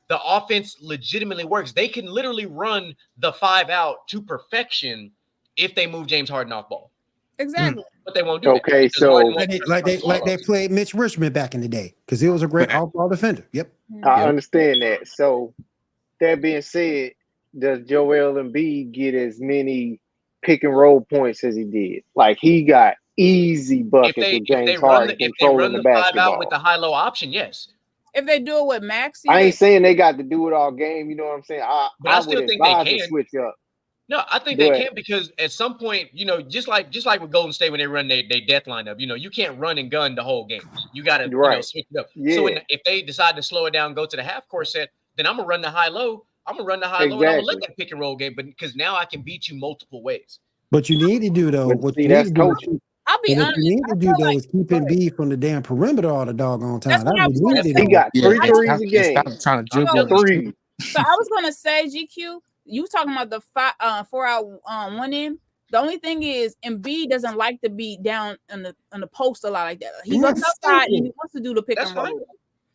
the offense legitimately works. They can literally run the 5 out to perfection if they move James Harden off ball. Exactly. But they won't do okay, that. so like they played Mitch Richmond back in the day because he was a great off-ball defender. Yep. I understand that. So that being said, does Joel Embiid get as many pick and roll points as he did? Like he got easy buckets with James Harden controlling the basketball. 5 out with the high-low option, yes. If they do it with Maxey, I ain't saying they got to do it all game. You know what I'm saying? I still think they can switch up. No, I think they can because at some point, just like with Golden State when they run their death lineup, you can't run and gun the whole game. You got to switch it up. Yeah. So if they decide to slow it down, go to the half court set, then I'm gonna run the high low. I'm gonna run the high low, and I'm gonna let that pick and roll game. But because now I can beat you multiple ways. But you need to do though. What you need to do. I'll be honest. What you need to do though is keep Embiid from the damn perimeter all the doggone time. He got 3 threes a game. Trying to dribble 3. So I was gonna say, GQ, you talking about the 4 out 1 in. The only thing is Embiid doesn't like to be down on the post a lot like that. He goes outside and he wants to do the pick and roll.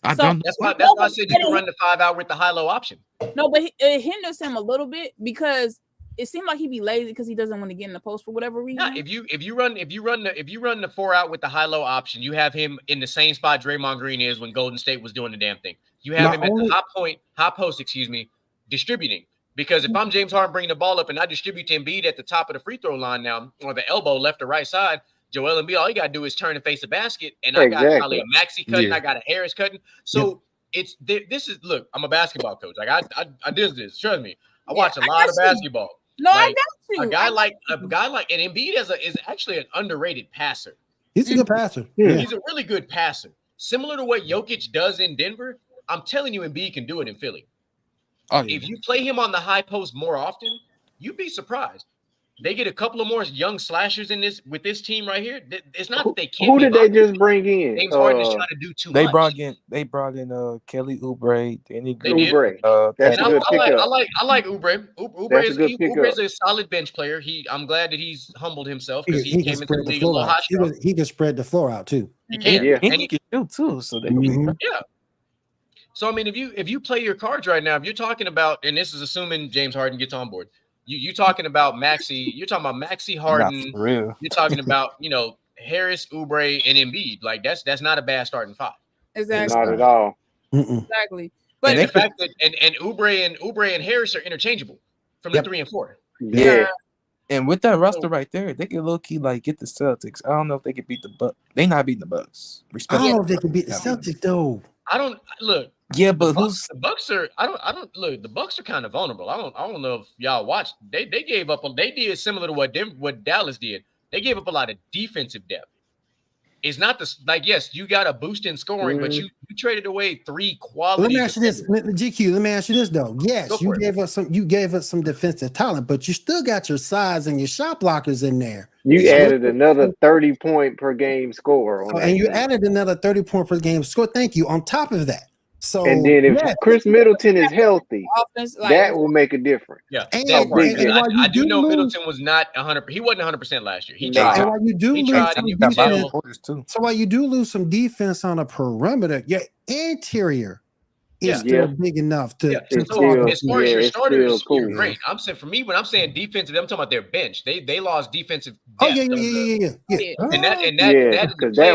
That's why I said you can run the 5 out with the high low option. No, but it hinders him a little bit because it seemed like he'd be lazy because he doesn't want to get in the post for whatever reason. Nah, if you run the 4 out with the high low option, you have him in the same spot Draymond Green is when Golden State was doing the damn thing. You have him at the high post, distributing. Because if I'm James Harden bringing the ball up and I distribute to Embiid at the top of the free throw line now, or the elbow left or right side, Joel Embiid, all you got to do is turn and face the basket. And I got probably a Maxey cutting, I got a Harris cutting. So look, I'm a basketball coach. Like I did this. Trust me. I watch a lot of basketball. No, I got you. A guy like and Embiid is actually an underrated passer. He's a good passer. Yeah. He's a really good passer. Similar to what Jokic does in Denver, I'm telling you, Embiid can do it in Philly. Oh, yeah. If you play him on the high post more often, you'd be surprised. They get a couple of more young slashers with this team right here. It's not that they can't. Who did they just bring in? James Harden is trying to do too much. They brought in Kelly Oubre. Oubre. That's a good pickup. I like Oubre. Oubre is a solid bench player. I'm glad that he's humbled himself because he came into the league a little hot. He can spread the floor out too. He can, and he can shoot too. So they yeah. So I mean, if you play your cards right now, if you're talking about, and this is assuming James Harden gets on board, you talking about Maxey, you're talking about Maxey, Harden, you're talking about Harris, Oubre, and Embiid. Like that's not a bad starting 5. Exactly. Not at all. Exactly. But But the fact that and Oubre and Harris are interchangeable from the 3 and 4. Yeah. And with that roster right there, they can low key like get the Celtics. I don't know if they can beat the Bucks. They not beating the Bucks. I don't know if they can beat the Celtics though. I don't look. Yeah, but the Bucks are I don't look. The Bucks are kind of vulnerable. I don't know if y'all watched. They gave up. They did similar to what Dallas did. They gave up a lot of defensive depth. It's not the like. Yes, you got a boost in scoring, but you traded away 3 quality. Let me ask you this, GQ. Let me ask you this though. Yes, you gave us some defensive talent, but you still got your size and your shot blockers in there. You added another 30-point per game score on and you added another 30-point per game score. Thank you. On top of that. So and then if Chris Middleton is healthy, that will make a difference. Yeah, and I do know Middleton was not 100. He wasn't 100% last year. He tried. And while you do lose some defense, so while you do lose some defense on the perimeter, your interior is still big enough to. So as far as your starters, you're great. I'm saying for me when I'm saying defensive, I'm talking about their bench. They lost defensive. Depth And that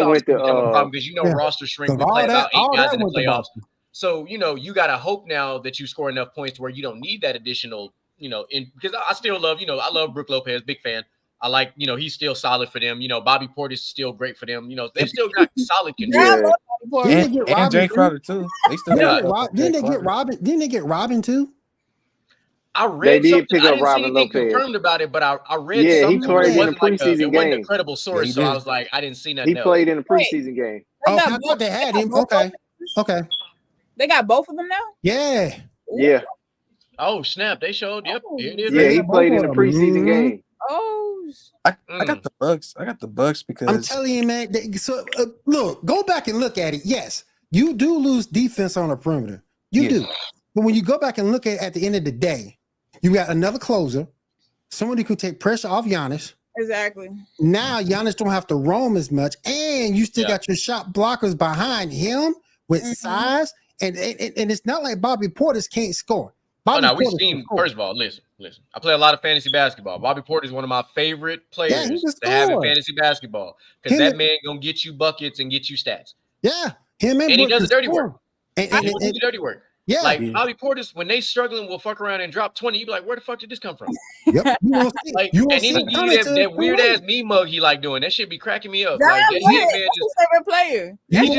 went to a problem because roster shrink. We play about 8 guys in the playoffs. So, you got to hope now that you score enough points where you don't need that additional, because I still love, I love Brook Lopez, big fan. I like, he's still solid for them. Bobby Portis is still great for them. They've still got solid control. And Jay Crowder too. They still Didn't they get Robin too? I read they something. Pick I up didn't Robin see anything Lopez. Confirmed about it, but I read something. He played in the preseason game. It wasn't a credible source, so I was like, I didn't see nothing. He played in the preseason game. Oh, I thought they had him. Okay. They got both of them now? Yeah. Yeah. Oh, snap. They showed. Yep. Here it is. Yeah, he played in the preseason game. Oh. I got the Bucks. I got the Bucks because I'm telling you, man. Look, go back and look at it. Yes, you do lose defense on the perimeter. You do. But when you go back and look at the end of the day, you got another closer, somebody who could take pressure off Giannis. Exactly. Now Giannis don't have to roam as much, and you still got your shot blockers behind him with size. And it's not like Bobby Portis can't score. We've seen. First of all, listen. I play a lot of fantasy basketball. Bobby Portis is one of my favorite players to have in fantasy basketball because that man gonna get you buckets and get you stats. Yeah, him and he does the dirty work. And he does the dirty work. Yeah, like Bobby Portis, when they struggling, will fuck around and drop 20. You be like, where the fuck did this come from? Yep. And even that weird ass meme mug he like doing that shit be cracking me up. That's his favorite player. He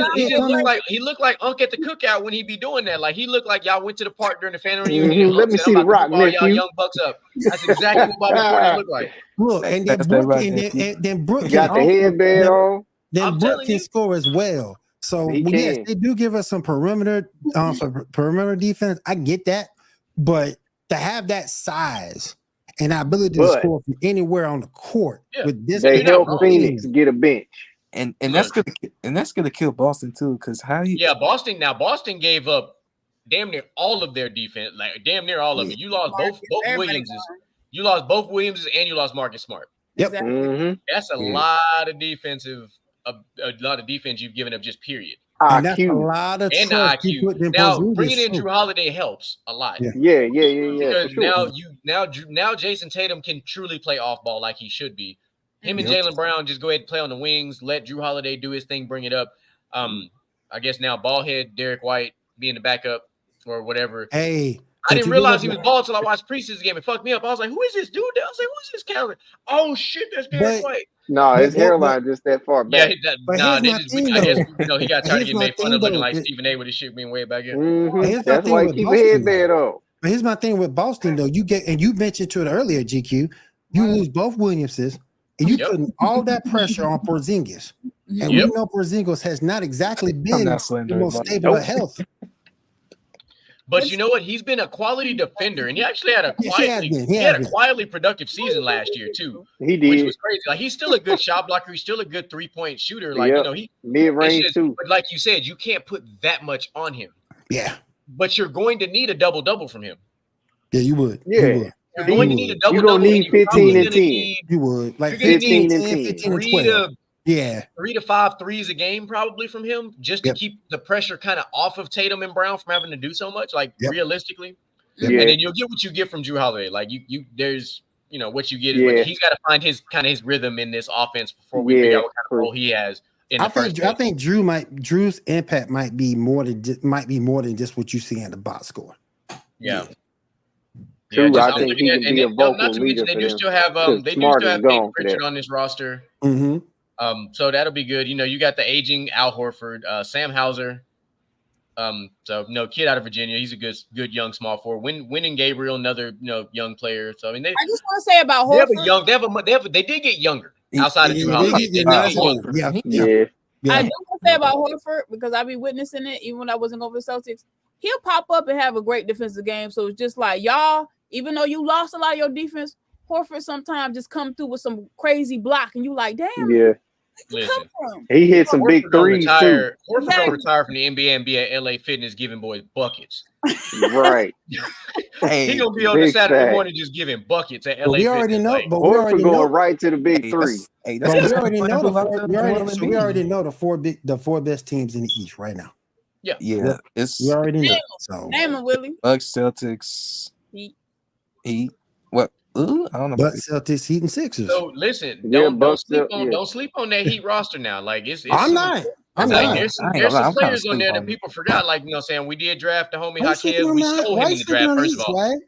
looked like Unc at the cookout when he be doing that. Like he looked like y'all went to the park during the family reunion. Let me see the rock, y'all young bucks up. That's exactly what Bobby Portis looked like. Look, and then Brooke got the headband on. Then Brooke can score as well. So yes, they do give us some perimeter defense. I get that, but to have that size and the ability to score from anywhere on the court with this, they help Phoenix get a bench, and that's gonna kill Boston too. Because Boston gave up damn near all of their defense, like damn near all of it. You lost both Williamses. You lost both Williamses and you lost Marcus Smart. Yep, that's a lot of defensive. A lot of defense you've given up, just period. And that's a lot of and the IQ. Now bringing in Drew Holiday helps a lot. Yeah. Because now Jason Tatum can truly play off ball like he should be. Him and Jaylen Brown just go ahead and play on the wings. Let Drew Holiday do his thing, bring it up. I guess now ballhead Derek White being the backup or whatever. Hey. I didn't realize he was bald until I watched preseason game. It fucked me up. I was like, who is this dude? I was like, who is this Calvin? Oh shit, that's Derek White. No, his hairline just that far back. I guess he got tired of getting made fun of looking like Stephen A with his shit being way back in. That's why he keep his headband on. But here's my thing with Boston though. You mentioned to it earlier, GQ. You lose both Williamses, and you putting all that pressure on Porzingis. And we know Porzingis has not exactly been the most stable of health. But you know what? He's been a quality defender, and he actually had a quietly productive season last year too. He did, which was crazy. Like he's still a good shot blocker. He's still a good 3-point shooter. Like he mid-range too. But like you said, you can't put that much on him. Yeah. But you're going to need a double from him. Yeah, you would. Yeah. You're going to need a double. You're going to need 15 and 10. You would. Like 15 and 10. 15 and 12. Yeah. 3 to 5 threes a game probably from him just to keep the pressure kind of off of Tatum and Brown from having to do so much, like realistically. And then you'll get what you get from Drew Holiday. Like you there's what you get is what he's got to find his rhythm in this offense before we figure out what kind of role he has. in the first place. I think Drew's impact might be more than just what you see in the box score. Yeah. True, just, I think he can be a vocal not to leader mention, they for do them. still have Smart is Peyton gone for Pritchard that. on this roster. Mm-hmm. So that'll be good. You know, you got the aging Al Horford, Sam Hauser. So no, kid out of Virginia. He's a good young small forward. Winning Gabriel, another young player. So I mean, I just want to say about Horford. They did get younger outside of Drew They Holiday. get younger. Yeah. I do want to say about Horford because I be witnessing it even when I wasn't over the Celtics. He'll pop up and have a great defensive game. So it's just like y'all, even though you lost a lot of your defense, Horford sometimes just come through with some crazy block, and you like, damn, yeah. where you come from? He hit some big threes too. Horford gonna retire from the NBA and be at LA Fitness giving boys buckets. Right. He gonna be on the Saturday morning just giving buckets at LA. But we already know. Like, but we already know. Going right to the big three. We already know we already know the four best teams in the East right now. Yeah. We already know. So name them, Willie. Bucks, Celtics, Heat. What? I don't know. Bucks, Celtics, Heat, and Sixers. So listen, Yeah, don't sleep on that Heat roster now. Like it's I'm not. There's some players on there that people forgot. Like, saying we did draft the homie Jaquez. We stole him in the draft. First of all,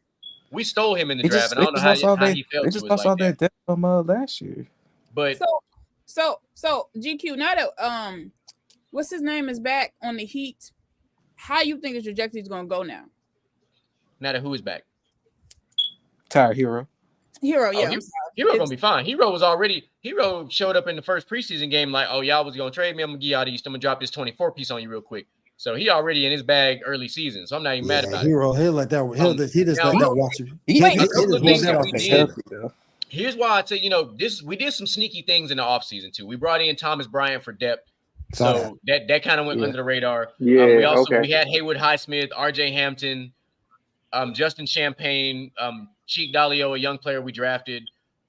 we stole him in the draft, and I don't know how he felt. They just lost all that depth from last year. But so GQ, now that what's his name is back on the Heat, how you think the trajectory is gonna go now? Now that who is back? Tyler Hero, yeah. Hero gonna be fine. Hero showed up in the first preseason game like, oh, y'all was gonna trade me. I'm gonna give y'all these. I'm gonna drop this 24 piece on you real quick. So he already in his bag early season. So I'm not even mad about it. He'll let that. He'll just let that watch you. Here's why I say, we did some sneaky things in the offseason too. We brought in Thomas Bryant for depth. So that kind of went under the radar. Yeah. We had Haywood Highsmith, RJ Hampton, Justin Champagne, Cheek Dalio, a young player we drafted.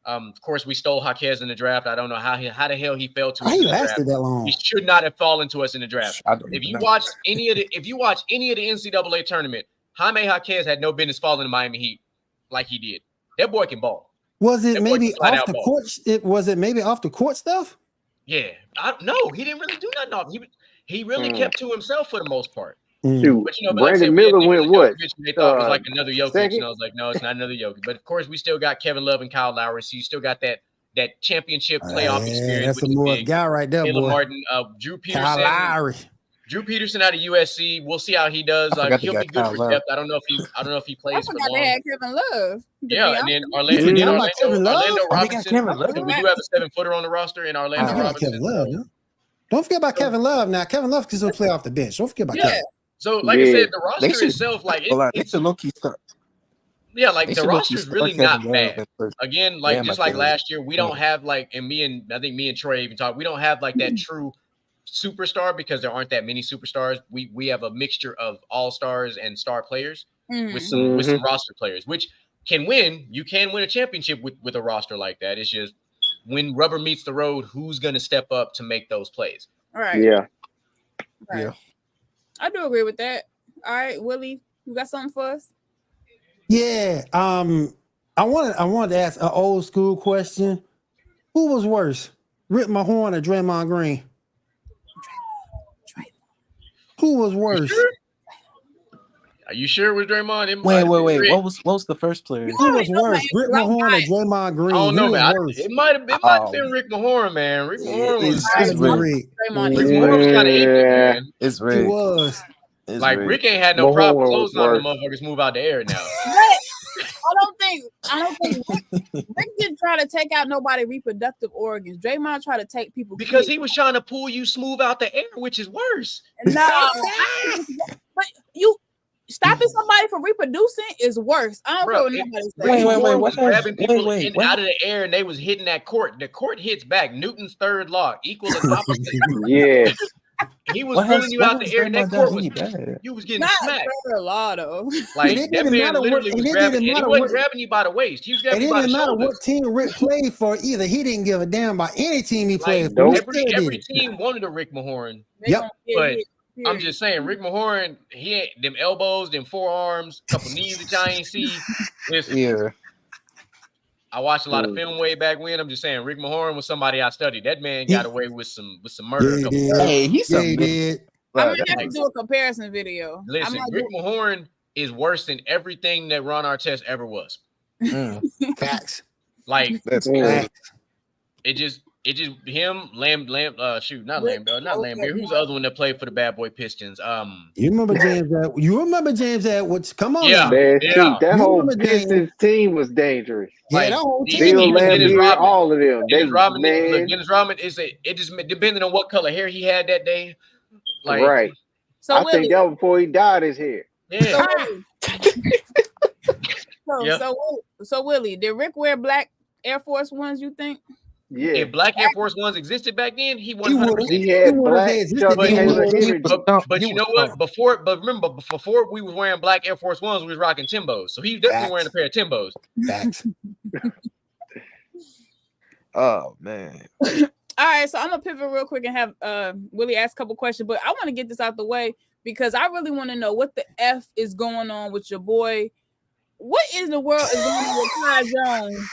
Of course, we stole Jaquez in the draft. I don't know how the hell he fell to us in the draft. That long. He should not have fallen to us in the draft. If you watch any of the NCAA tournament, Jaime Jaquez had no business falling to Miami Heat like he did. That boy can ball. Was it maybe off the court? Was it maybe off the court stuff? Yeah, no, he didn't really do nothing off. He really kept to himself for the most part. Dude, but Brandon Miller went what? They thought it was like another Jokic, and I was like, no, it's not another Jokic. But of course, we still got Kevin Love and Kyle Lowry, so you still got that championship playoff experience. That's a more guy right there, Caleb boy. Martin, Drew Peterson. Kyle Lowry. Drew Peterson out of USC. We'll see how he does. He'll be good for depth. I don't know if he plays for long. They had Kevin Love. Yeah, and then Orlando Robinson. We do have a 7-footer on the roster in Orlando Robinson. Kevin Love, no? Don't forget about Kevin Love. Now, Kevin Love can still play off the bench. Don't forget about Kevin. So, like I said, the roster itself, like it's a low-key start. Yeah, like the roster is really not bad. Again, like just like last year, we don't have like, and I think me and Troy even talked. We don't have like that true superstar because there aren't that many superstars. We have a mixture of all-stars and star players with some roster players, which can win. You can win a championship with a roster like that. It's just when rubber meets the road, who's going to step up to make those plays? All right. Yeah. Right. Yeah. I do agree with that. All right, Willie, you got something for us? Yeah. I wanted to ask an old school question. Who was worse, Rick Mahorn or Draymond Green? Who was worse? Are you sure it was Draymond? Wait. What was the first player? Who was worse, Rick Mahorn or Draymond Green? I don't know, man. It might have been Rick Mahorn, man. Rick Mahorn was kind of ignorant, man. It's Rick. He was. Like Rick ain't had no problem clothes on the motherfuckers move out the air now. I don't think Rick didn't try to take out nobody reproductive organs. Draymond tried to take people because he was trying to pull you smooth out the air, which is worse. No, but you stopping somebody from reproducing is worse. I don't know what nobody says. Wait, grabbing people out of the air and they was hitting that court. The court hits back. Newton's third law equal to opposite. Yeah. He was pulling you out the air, and that court was you was getting smacked. A lot though. Like that man literally was grabbing, and he wasn't grabbing you by the waist. He was grabbing you by the shoulders. It didn't matter what team Rick played for either. He didn't give a damn about any team he played for. Every team wanted a Rick Mahorn. Yep. But I'm just saying, Rick Mahorn, he ain't them elbows, them forearms, couple knees that y'all ain't see. I watched a lot of film way back when. I'm just saying, Rick Mahorn was somebody I studied. That man got away with some murder. Yeah, he did. Hey, he's Yeah, a he man. did. I Bro, might that have to was- do a comparison video. Listen, Rick Mahorn is worse than everything that Ron Artest ever was. Facts. Like That's Yeah. it just him, not Lambert. Who's the other one that played for the Bad Boy Pistons? You remember James Edwards? Come on, Yeah. now. Man, shoot, that You whole remember James? Pistons team was dangerous. Yeah, Like, that whole Bill team. Bill even Dennis Lambier, Rodman. all of them. Dennis Rodman, look, Man, Dennis Rodman is it just depending on what color hair he had that day. Like, right. So I Willie, think that was before he dyed his hair. yeah, so Willie, did Rick wear black Air Force Ones? You think? Yeah. if Black Air Force Ones existed back then, he He 100%. would He had black Chuck But Taylor energy. But you know what? Before we was wearing black Air Force Ones, we was rocking Timbos. So he definitely wearing a pair of Timbos. Facts. Oh man. All right, so I'm gonna pivot real quick and have Willie ask a couple questions, but I want to get this out the way because I really want to know what the F is going on with your boy. What in the world is going on with Ty Jones?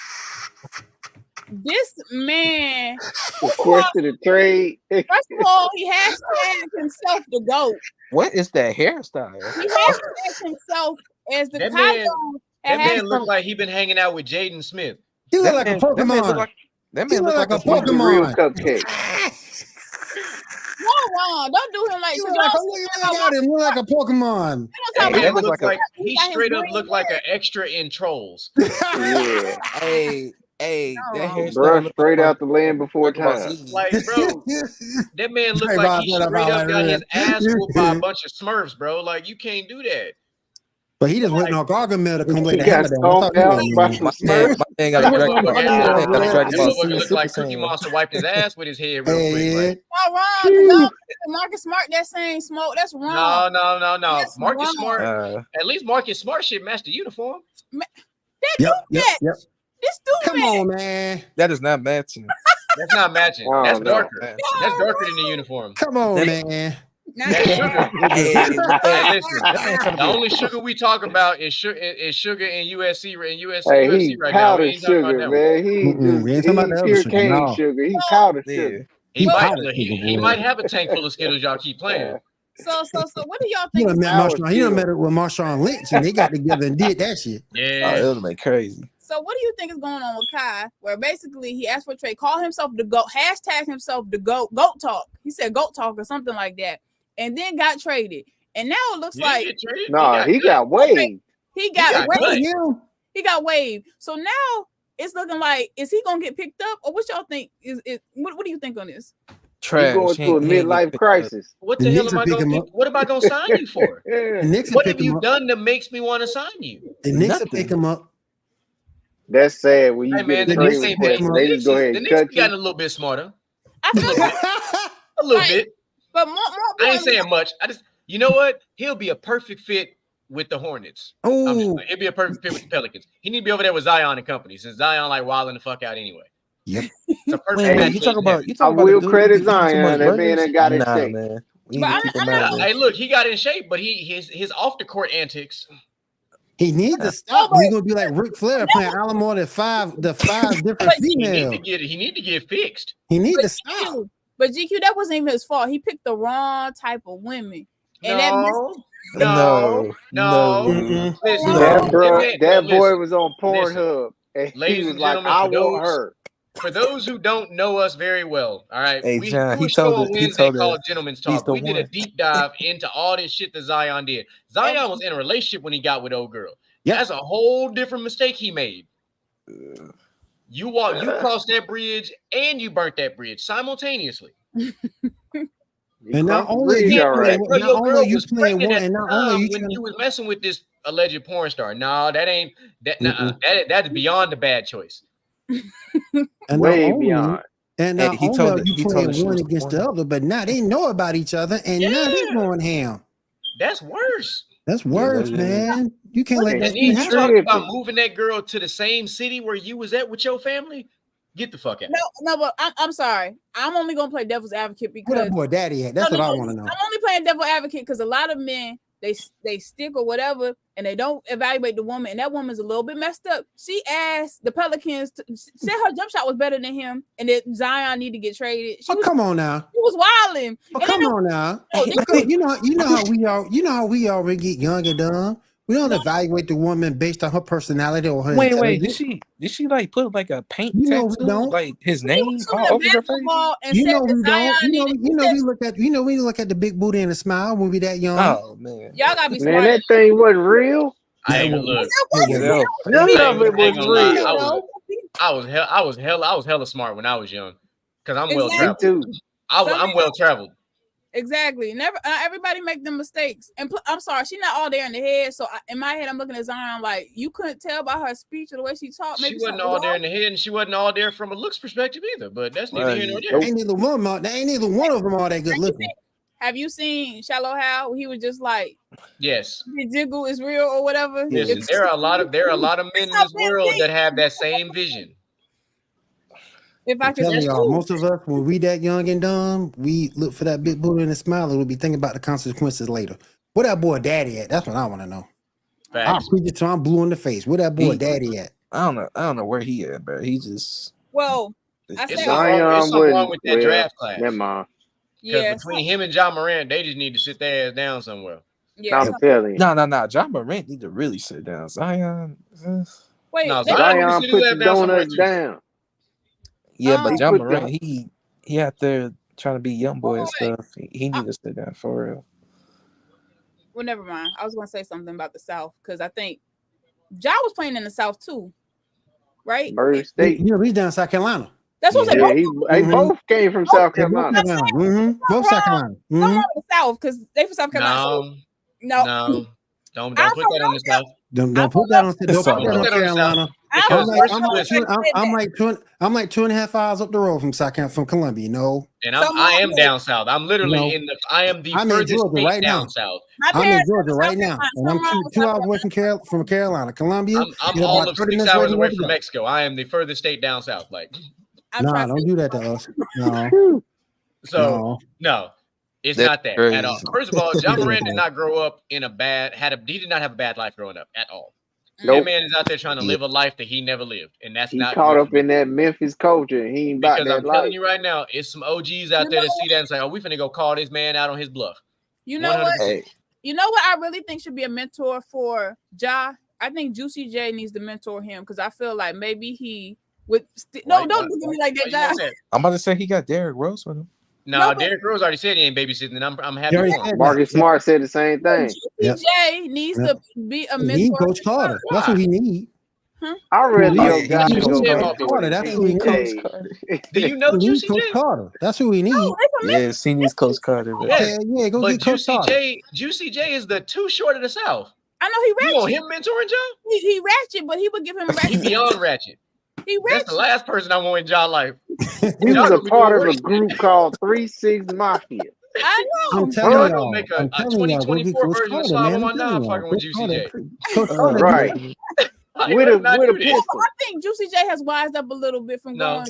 This man, Requested a trade. first of all, he has tagged himself the GOAT. What is that hairstyle? He has tagged himself as the That Ty man- Jones. That man looked like he been hanging out with Jaden Smith. He look like a Pokemon. That He man look look like a He's a real Pokemon. cupcake. No, don't do him like He so look like y'all- him. Look like a Pokemon. you don't talk He about- looks like he he got his straight up green looked like hair. an extra in Trolls. Yeah. Hey, No. that hairstyle. Bruh, look straight like out the land before Dragon Ball time. Z. Like, bro, that man looked Straight like off he that straight about up got like his that. ass whooped by a bunch of Smurfs, bro. Like, you can't do that. But he just went on Gargamel to come lay He the got hammer down. stomped That's all out he by was some My man Smurfs. got a That Dragon Ball. motherfucker Gargamel, That got a bruh. Dragon that Ball motherfucker Z looked like Super Cookie Saiyan. Monster wiped his ass with his head real Hey, quick. yeah. Like, No, wrong. Y'all Marcus Smart that same smoke. That's wrong. no. That's Marcus wrong. Smart, at least Marcus Smart shit matched the uniform. That Yep, do yep, match. yep. This do Come match. on, man. That is not matching. That's not matching. Oh, That's no. darker. Man. That's darker than the uniform. Come on, That- man. Now, That's sugar. Hey, but Hey, listen. that man trying to The be only sugar we talk about is sugar in USC Hey, UFC he right now. We powdered ain't talking about sugar, that one. man. He Mm-mm, we ain't talking about the other pure sugar, cane no. sugar. He powdered yeah. sugar. He Well, might powdered sugar, he boy. might have a tank full of Skittles. Y'all keep playing. so what do y'all He think? done met Power Marshawn. He done skill. met it with Marshawn Lynch, and they got together and did that shit. Oh, it Yeah. would have been crazy. So what do you think is going on with Kai? Where basically he asked for a trade, called himself the GOAT, hashtag himself the GOAT talk. He said GOAT talk or something like that, and then got traded. And now it looks like Nah, he got waived. he got got waived. cut. Yeah. He got waived. So now it's looking like, is he gonna get picked up, or what y'all think? What do you think on this? He Trash. going through a He ain't midlife get picked up. crisis. What The the hell Knicks am I will pick gonna him pick? What am I gonna sign you for? The Yeah. Knicks will What pick have him you up. done that makes me want to sign you? The Knicks will Nothing. pick him up. That's sad when you Hey man, get a the trade Knicks ain't request been. and The they Knicks just go ahead the and Knicks cut gotten you. a little bit smarter. I feel like, A little Right. bit. but more I ain't saying much. You know what? He'll be a perfect fit with the Hornets. Oh, It'd be a perfect fit with the Pelicans. He need to be over there with Zion and company, since Zion like wilding the fuck out anyway. yep. It's a perfect Wait, match. you talk about I the will dude credit who be eating too much Zion. That man burgers? ain't got his Nah, shape. man. We But need to I'm- keep him I'm out not- of there. Hey, look, he got in shape, but his off the court antics. He needs to stop. He's gonna be like Ric Flair playing Alamo the five different He need females. to get He need to get fixed. He needs to But stop. GQ, but GQ, that wasn't even his fault. He picked the wrong type of women. And that No. Mm-mm. Listen, No. That bro, listen, that boy listen, was on Pornhub, and he ladies was and like, gentlemen, "I for want those- her." For those who don't know us very well, all right, Hey, we John, do he a show told on us- he Wednesday told us called Gentlemen's he's Talk. the We did a one. deep dive into all this shit that Zion did. Zion was in a relationship when he got with old girl. Yep. That's a whole different mistake he made. You crossed that bridge and you burnt that bridge simultaneously. He And not crossed the only bridge, you all right. playing- Bro, not your only girl you was playing pregnant one, at and the not only time you when trying you was messing with this alleged porn star. No, that ain't that. Mm-mm. That's beyond the bad choice. and Way not only, beyond. and Hey, not he only told are her- you he told playing her she one was against the the one. other, but now they know about each other, and now they Yeah. going ham. That's worse. That's worse, that is. man. You can't let And that And shit then you happen. talking about tripping. moving that girl to the same city where you was at with your family? Get the fuck out. No, but I'm sorry. I'm only gonna play devil's advocate Where because that boy daddy at? That's what I want to know. I'm only playing devil advocate because a lot of men they stick or whatever, and they don't evaluate the woman, and that woman's a little bit messed up. She asked the Pelicans said her jump shot was better than him, and that Zion need to get traded. Come on now. She was wilding. Come on now. Because you know how we are. You know how we already get young and dumb. We don't evaluate the woman based on her personality or her. Wait. Did she like put like a paint tattoo, like his name all over her face? You know we don't. We look at the big booty and the smile when we that young. Oh man, y'all gotta be smart. Man, that thing wasn't real. I ain't gonna look. None of it was real. I was hella smart when I was young, because I'm well Me traveled. too. I'm well traveled. Exactly. Never. Everybody make them mistakes. And I'm sorry, she's not all there in the head. So in my head, I'm looking at Zion like you couldn't tell by her speech or the way she talked. She wasn't all there in the head, and she wasn't all there from a looks perspective either. But that's neither here nor there. Ain't neither one of them all that good looking. Have you seen Shallow Hal? He was just like, yes, the jiggle is real or whatever. Yes, there are a lot of men in this world that have that same vision. If I could, y'all, most of us, when we that young and dumb, we look for that big booty and a smile, and we'll be thinking about the consequences later. Where that boy daddy at? That's what I want to know. I'll preach it till I'm blue in the face. Where that boy daddy at? I don't know where he at, but he just It's something wrong with that draft class. Never mind. Because between him and John Morant, they just need to sit their ass down somewhere. Yeah, I'm telling you. No. John Morant need to really sit down. Zion. Wait, Zion put the donuts down. Yeah, but John Morant, he out there trying to be young boy and stuff. He need to sit down for real. Well, never mind. I was going to say something about the South because I think Ja was playing in the South too, right? Murray State. He's down in South Carolina. That's what I'm saying. They both came from South Carolina. Both South Carolina. The South because they from South Carolina. No. Don't put that on the South. Don't put that on Carolina. I'm like 2.5 hours up the road from Columbia, And I am down south. I'm literally I am the furthest state right down now. south. I'm in Georgia right now, and I'm 2 hours away from Carolina, Columbia. I'm all of 6 hours away from Mexico. I am the furthest state down south. Like, don't do that to us. No. It's not that at all. First of all, John Morant did not grow up in he did not have a bad life growing up at all. Nope. That man is out there trying to live a life that he never lived, and that's not caught up in that Memphis culture. He ain't about that life. Because I'm telling you right now, it's some OGs out there that see that and say, "Oh, we finna go call this man out on his bluff." You know 100%. What? You know what? I really think should be a mentor for Ja. I think Juicy J needs to mentor him because I feel like maybe he would. Don't look at me like that, Ja. I'm about to say he got Derrick Rose with him. No, Derrick Rose already said he ain't babysitting, and I'm happy for him. Marcus Smart said the same thing. Juicy needs to be a mentor. He needs Coach Carter. That's what he needs. I really don't got Carter. That's who he needs. Do you know Juicy Coach J? Carter. That's who he needs. Yes, he needs Coach Carter. Yeah, go get Coach Carter. Juicy J is the too short of the South. I know he ratchet. You want him mentoring John? He ratchet, but he would give him ratchet. He beyond ratchet. That's the last person I want in John life. He was a part of a group called 3-6 Mafia. I know. I'm telling y'all. Make a 2024 version of Slava on now. I'm fucking with Juicy J. Right. With a pistol. I think Juicy J has wised up a little bit from going.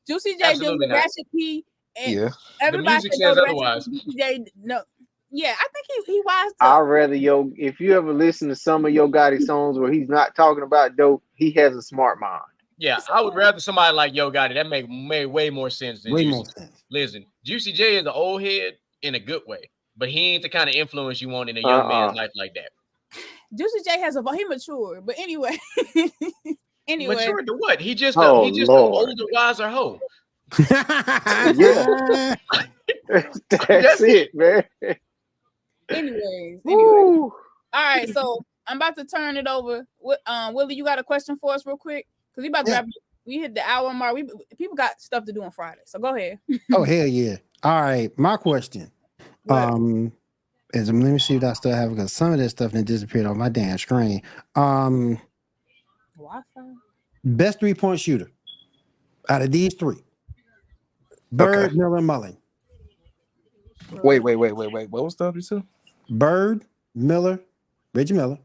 Juicy J did the ratchet P, and everybody the music says otherwise. Juicy J, no. Yeah, I think he wised up. I'd rather if you ever listen to some of Yo Gotti songs where he's not talking about dope, he has a smart mind. Yeah, I would rather somebody like Yo Gotti. That made way more sense than Juicy. Listen, Juicy J is an old head in a good way, but he ain't the kind of influence you want in a young man's life like that. Juicy J has he matured, but anyway. Matured to what? He just an older, wiser hoe. Yeah. That's it, man. Anyways. All right, so I'm about to turn it over. Willie, you got a question for us real quick? Because we hit the hour mark. People got stuff to do on Friday. So go ahead. Oh, hell yeah. All right. My question. Let me see if I still have it because some of this stuff that disappeared on my damn screen. Wi-Fi. Best 3-point shooter out of these three. Bird, Miller, Mullen. Wait. What was the other two? Bird, Miller, Reggie Miller,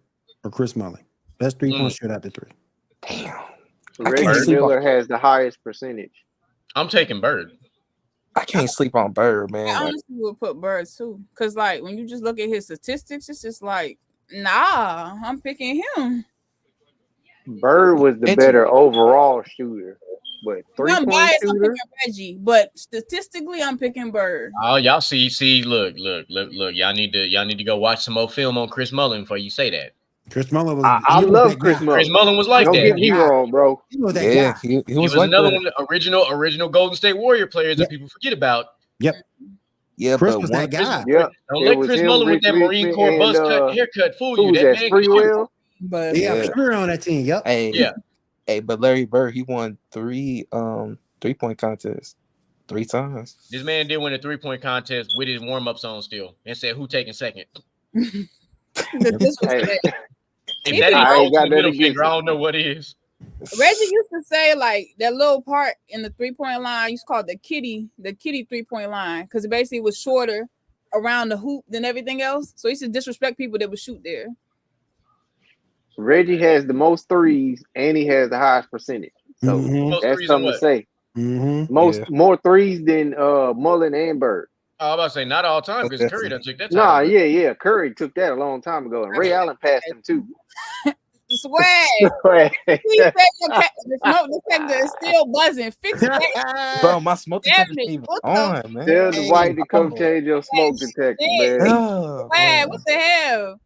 or Chris Mullen. Best 3-point shooter out of the three. Damn. Reggie Miller has the highest percentage. I'm taking Bird. I can't sleep on Bird, man. I Like, honestly would put Bird too, because like when you just look at his statistics, it's just like, nah, I'm picking him. Bird was the better overall shooter, but When I'm 3-point biased, I'm shooter. picking Reggie, but statistically, I'm picking Bird. Oh, y'all see, look. Y'all need to go watch some more film on Chris Mullin before you say that. Chris Mullin was. I love Chris guy. Mullin. Chris Mullin was like Don't that. get me wrong, bro. He was that yeah, guy. he was was like another that. one of the original Golden State Warrior players that people forget about. Yep. Yeah, Chris but was one, that guy. Yep. Don't It let was Chris him, Mullin with Rich that Marine Richmond, Corps and buzz cut haircut fool who you. was That that? man can shoot. Spreewell? But Yeah, Yeah. Spreewell on that team. Yep. hey, Yeah. hey, but Larry Bird, he won 3-point contests 3 times. This man did win a 3-point contest with his warm-ups on still and said, who taking second? the disrespect. If that ain't I ain't the got ultimate middle nothing finger, against I don't know what is. Reggie used to say like that little part in the 3-point line used to call it the kitty 3-point line, because it basically was shorter around the hoop than everything else. So he used to disrespect people that would shoot there. Reggie has the most threes and he has the highest percentage. So Mhm. that's something to say. Mhm. More threes than Mullen and Bird. I was about to say not all time because Curry done took that title. Nah, yeah. Curry took that a long time ago, and Ray Allen passed him too. Swag. He said the smoke detector is still buzzing. Fix that. Bro, my smoke Damn detector's it. even What the on, man. Tell the white to come Oh. change your smoke detector, shit. man. Oh, Swag, what the hell?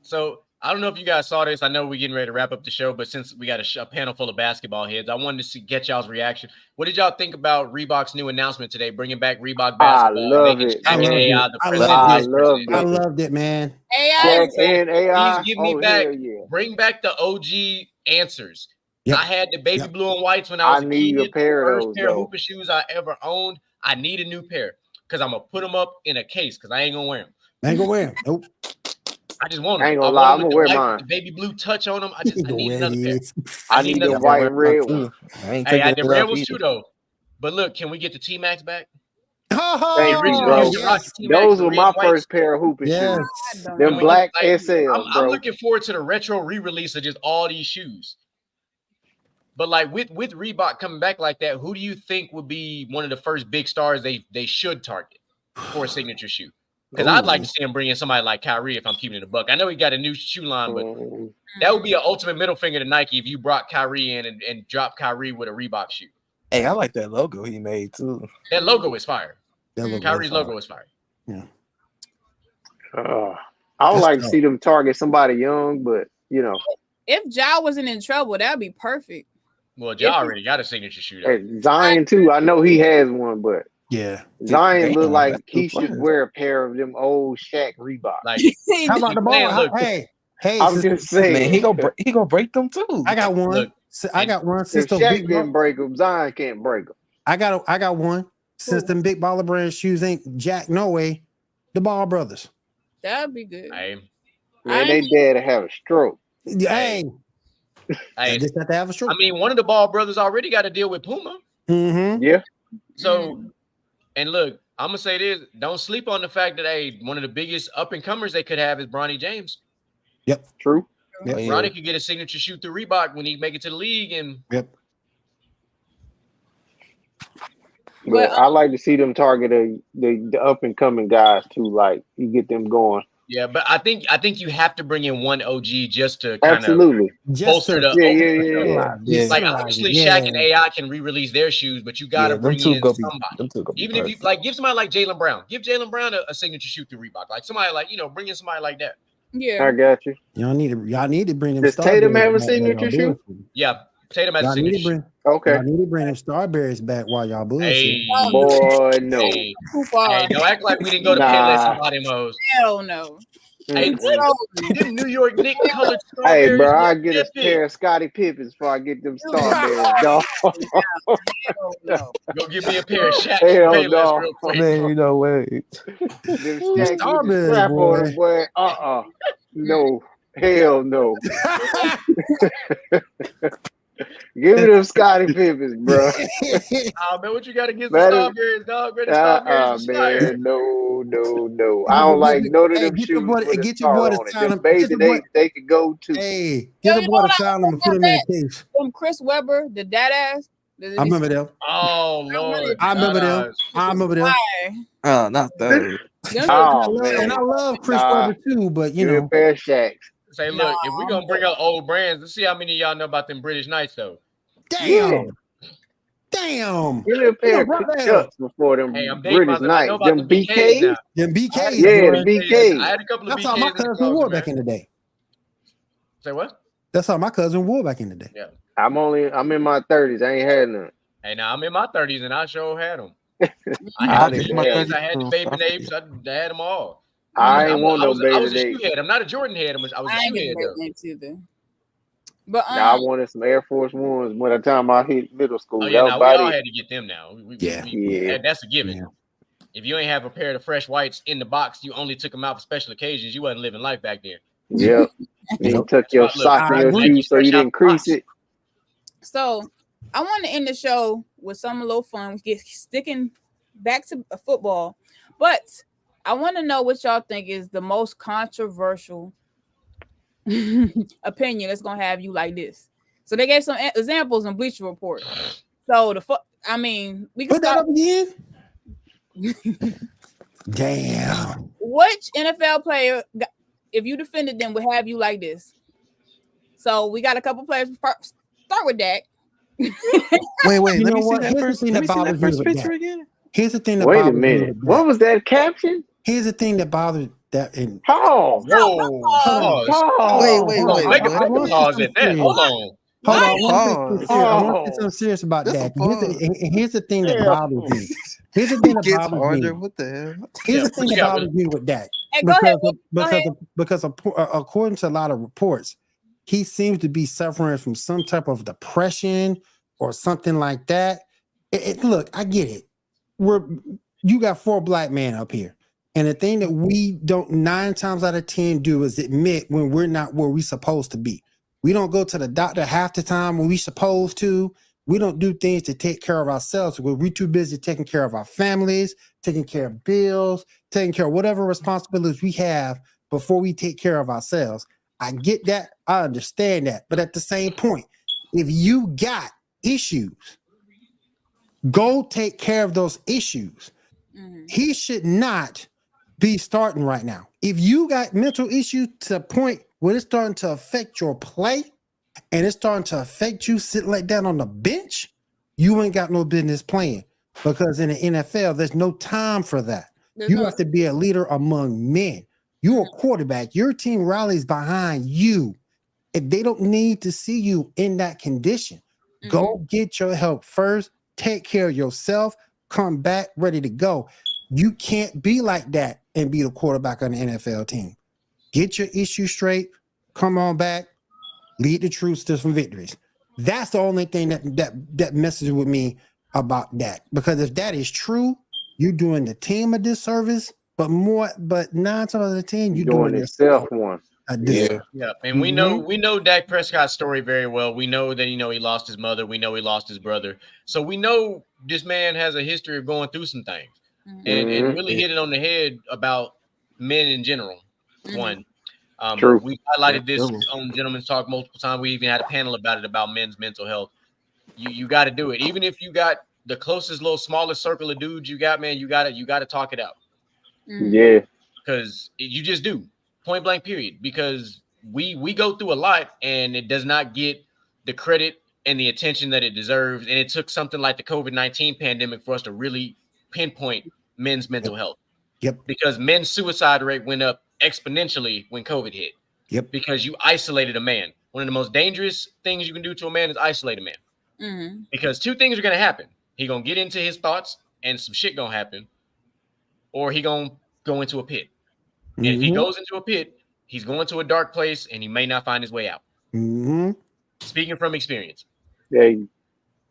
So I don't know if you guys saw this. I know we're getting ready to wrap up the show, but since we got a panel full of basketball heads, I wanted to get y'all's reaction. What did y'all think about Reebok's new announcement today, bringing back Reebok basketball? I love it. I loved AI, it. the I president, loved I it. loved I it. loved it, man. AI. Shaq and AI. Please give me Oh, back. hell yeah. Bring back the OG answers. Yep. I had the baby Yep. blue and whites when I was I a need kid. a pair of First those, pair of though. hooping shoes I ever owned. I need a new pair because I'm gonna put them up in a case because I ain't gonna wear them. I ain't gonna wear him. Nope. I just want I them. ain't I gonna want lie, them I'm with gonna the wear white, mine. with the baby blue touch on them. I need Wear another pair. these. I need the Yeah, white I'm and wearing red mine, one. too. I ain't Hey, taking the it red off ones either. too though. But look, can we get the T-Max back? Oh, Thank you, Originally bro. used to rock yes. the T-Max, Those the were red my whites. first pair of hooping Yes. shoes. I don't Them know. black Like, SLs, I'm bro. looking forward to the retro re-release of just all these shoes. But like with Reebok coming back like that, who do you think would be one of the first big stars they should target for a signature shoe? Because I'd like to see him bring in somebody like Kyrie if I'm keeping it a buck. I know he got a new shoe line, but that would be an ultimate middle finger to Nike if you brought Kyrie in and dropped Kyrie with a Reebok shoe. Hey, I like that logo he made, too. That logo is fire. That Kyrie's logo is fire. Yeah. I would That's like to tough. see them target somebody young, but you know, If Ja wasn't in trouble, that'd be perfect. Well, Ja already got a signature shoe though. hey, Zion too. I know he has one, but Yeah. Zion look Damn, like that's he two should players. wear a pair of them old Shaq Reebok. Like, How about the ball? look, Hey, I'm since, just saying. Man, he gonna break them, too. I got one. Look, I got one. Since If those Shaq big didn't break them, Zion can't break them. I got one. Since them big baller brand shoes ain't Jack no way, the Ball brothers. That'd be good. Man, they dad to have a stroke. Hey, hey, just have to have a stroke. I mean, one of the Ball brothers already got a deal with Puma. Mm-hmm. Yeah. So, and look, I'm gonna say this: don't sleep on the fact that one of the biggest up and comers they could have is Bronny James. Yep. True. Yep. Oh, yeah. Bronny could get a signature shoe through Reebok when he make it to the league, and Yep. But I like to see them target the up and coming guys too. Like you get them going. yeah. But I think you have to bring in one OG just to kind Absolutely. of bolster the Yeah. Like obviously, Shaq and AI can re-release their shoes, but you got to bring in somebody. Even if you like, give somebody like Jaylen Brown. Give Jaylen Brown a signature shoe through Reebok. Like somebody like bring in somebody like that. Yeah, I got you. Y'all need to bring them. Does Tatum have a signature shoe? Yeah, Tatum has a signature shoe. Okay. Y'all need to bring them Starberries back while y'all bullshit. Hey, boy, no. Hey, don't act like we didn't go to Payless and buy them hoes. Hell no. Hey, them New York Knicks colored Hey, strawberries. bro, I get a pair of Scottie Pippins before I get them Starberries, dog. Go give me a pair of Shaq Hell Payless no. real quick. Man, no way. Them Shaq with the strap on them, boy. No. Hell no. Give me them Scottie Pippins, bro. Oh man, what you got against the Starberries, dog? Bro, the Starberries man, no. I don't like none of them shoes with a star on it. Them bathing they could go to. Hey, get the boy to sign them and put them in a case. Chris Webber, the dad ass. I remember them. Oh Lord, I remember them. gosh. I remember them. Oh, not those. Oh And I man, love Chris nah. Webber too, but you Give me a know, pair of Shacks. Say, look, if we're gonna bring up old brands, let's see how many of y'all know about them British Knights though. Yeah. Damn. Give me a pair of brought quick that up. chucks before them Hey, I'm dating British myself. I know Knights. about Them the BKs now. Them BKs, Yeah, boy. the BK. I had a couple of That's how BKs my in the cousin closet, wore man. back in the day. Say what? That's how my cousin wore back in the day. Yeah. I'm in my 30s. I ain't had none. Hey, now I'm in my 30s and I sure had them. I I had the need to BKs, have I had the Baby Napes, I had them all. I I ain't want no was baby a shoe dates. head. I'm not a Jordan head. I was a I shoe ain't head getting though. Napes either. But Now I wanted some Air Force Ones by the time I hit middle school. Oh yeah, That was now we about all it. had to get them now. Yeah. That's a given. Yeah. If you ain't have a pair of fresh whites in the box, you only took them out for special occasions. You wasn't living life back then. Yep. Then you tuck your sock in your shoe so you didn't crease it. So I want to end the show with some little fun. We get sticking back to football, but I want to know what y'all think is the most controversial opinion that's gonna have you like this. So they gave some examples in Bleacher Report. So we can Put that start. up again. Damn. Which NFL player, if you defended them, would have you like this? So we got a couple players. Start with Dak. Wait. You Let know me see what? that Here's first. the thing Let me that see that bothers me first with picture that. again. Here's the thing that Wait a bothers me minute. with What that. was that caption? Here's the thing that bothers that. And Pause. Whoa, pause. Wait. Make a I want to say pause something at that. serious. Hold on. Hold on, I What? want to say something Pause. serious. I want to say Oh. something serious about That's a that. pause. And here's the thing that Yeah. bothers me. Here's the He thing that gets bothers me. harder. What the hell? Here's Yeah, the thing what you that got, bothers me with Dak. Hey, go ahead. Because according to a lot of reports, he seems to be suffering from some type of depression or something like that. Look, I get it. You got 4 black men up here. And the thing that we don't 9 times out of 10 do is admit when we're not where we're supposed to be. We don't go to the doctor half the time when we're supposed to. We don't do things to take care of ourselves. We're too busy taking care of our families, taking care of bills, taking care of whatever responsibilities we have before we take care of ourselves. I get that. I understand that. But at the same point, if you got issues, go take care of those issues. He should not be starting right now. If you got mental issues to the point where it's starting to affect your play and it's starting to affect you sitting like down on the bench, you ain't got no business playing, because in the NFL, there's no time for that. You have to be a leader among men. You're a quarterback. Your team rallies behind you. If they don't need to see you in that condition, go get your help first. Take care of yourself. Come back ready to go. You can't be like that and be the quarterback on the NFL team. Get your issues straight. Come on back. Lead the troops to some victories. That's the only thing that messes with me about that. Because if that is true, you're doing the team a disservice. But 9 times out of 10, you're doing yourself one. a disservice. Yeah, and we know Dak Prescott's story very well. We know that he lost his mother. We know he lost his brother. So we know this man has a history of going through some things, and really hit it on the head about men in general. One, True. we highlighted this on Gentlemen's Talk multiple times. We even had a panel about it, about men's mental health. You got to do it, even if you got the closest little smallest circle of dudes you got, man. You got to talk it out. Yeah, because you just do. Point blank, period. Because we go through a lot, and it does not get the credit and the attention that it deserves. And it took something like the COVID-19 pandemic for us to really pinpoint men's mental health. Yep. Because men's suicide rate went up exponentially when COVID hit. Yep. Because you isolated a man. One of the most dangerous things you can do to a man is isolate a man. Because 2 things are going to happen. He going to get into his thoughts, and some shit going to happen. Or he going to go into a pit. And if he goes into a pit, he's going to a dark place, and he may not find his way out. Speaking from experience. Hey,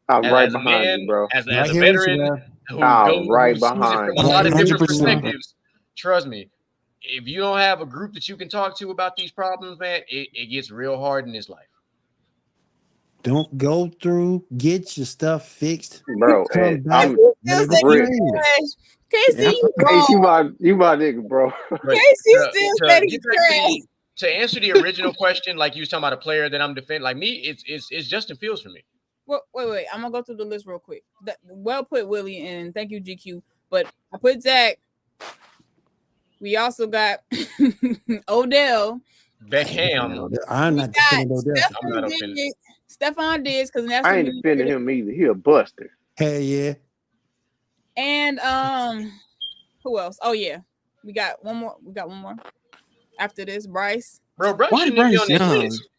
I'm as, right as a behind man, you, bro. as Right a here with you, veteran man. Right who sees it behind from a you. lot of different 100%. perspectives, trust me, if you don't have a group that you can talk to about these problems, man, it gets real hard in this life. Don't go through, get your stuff fixed. Bro, Come back. Casey, you my nigga, bro. Casey still said he's trash. To answer the original question, like you was talking about a player that I'm defending, like me, it's Justin Fields for me. Wait. I'm gonna go through the list real quick. Well put, Willie, and thank you, GQ. But I put Zach. We also got Odell. Beckham. I'm not defending Odell. I'm not offended. Stephon Diggs, because that's I ain't defending him either. He a buster. Hell yeah. And who else? Oh yeah, we got one more. After this, Bryce. Bro, Bryce Why shouldn't even be Bryce on this Young? list.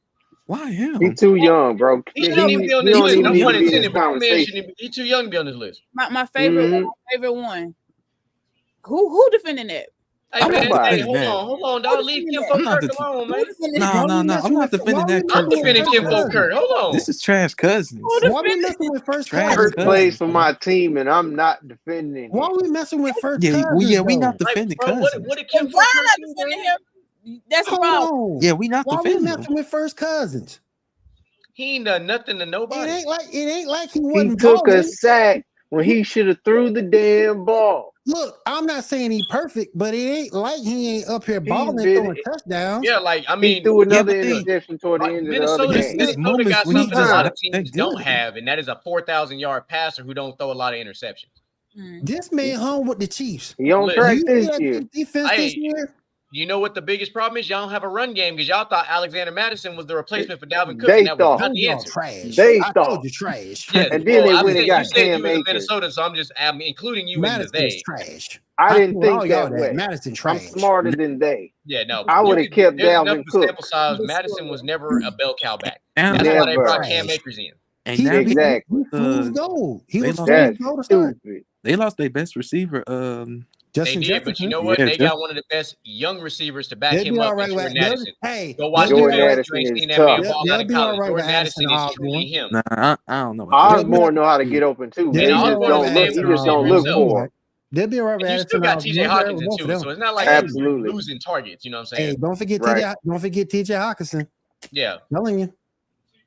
Why him? He too young, bro. He shouldn't even be on this don't list. even No need pun to be in intended, this but that man conversation. shouldn't be. He's too young to be on this list. My favorite, Mhm. my favorite one. Who defending it? Hey, man, nobody. hold on, dog. Leave Kim I'm not Kirk alone, man. No. I'm not defending that. I'm defending Kim Kirk. Hold on. This is trash cousins. Why we messing with first Trash cousins? Kirk plays for my team, and I'm not defending him. Why we messing with first Yeah, cousins? we though? not defending Bro, cousins. what did Kim If Brian Kirk not do, defending bro? him, that's a Hold problem. on. Yeah, we not Why we defending messing them. with first cousins? He ain't done nothing to nobody. It ain't like he He wasn't took a balling. sack when he should have threw the damn ball. Look, I'm not saying he perfect, but it ain't like he ain't up here He's balling been- throwing touchdowns. Yeah, like I He mean, threw another but they- interception toward the end of the Minnesota, other game. It's Minnesota moments got when he something a just lot of not teams that don't good. have, and that is a 4,000-yard passer who don't throw a lot of interceptions. This man home with the Chiefs. He on Look, track You see this that year. defense this year? You know what the biggest problem is? Y'all don't have a run game because y'all thought Alexander Madison was the replacement for Dalvin Cook, They and that was thought. not Told the y'all answer. trash. They I thought. told you trash. Yes, And then they I went and said, got you said Cam you was a Akers. Minnesota, so I'm including you Madison in the is they. trash. I didn't told all think y'all that way. Madison I'm trash. smarter than they. Yeah, no. I would have kept There's enough Dalvin of a Cook. sample size. Madison was never a bell cow back. And That's why they Never. brought Cam Akers in. And He, now Exactly. he fool's gold. He they was lost- fool's That's gold to start. stupid. they lost their best receiver. They Justin did, but you Jefferson. know what? Yeah, They got one of the best young receivers to back They'll him be up all in right Jordan with Addison. Hey, Go watch Jordan the film. Addison You ain't is seen that man tough. ball They'll out of be all college. right with Jordan Addison Addison is truly Osborne. him. Nah, I don't know. Osborne know how to get open too. They'll They be just all right don't with look. Addison He just don't Osborne. look They'll be for all him. right. They'll be all right with And you Addison still got Osborne. TJ They'll be all right with Hawkinson both of too, them. so it's not like Absolutely. you're losing targets. You know what I'm Hey, saying? don't forget Right. TJ. Don't forget TJ Hawkinson. Yeah. Telling you,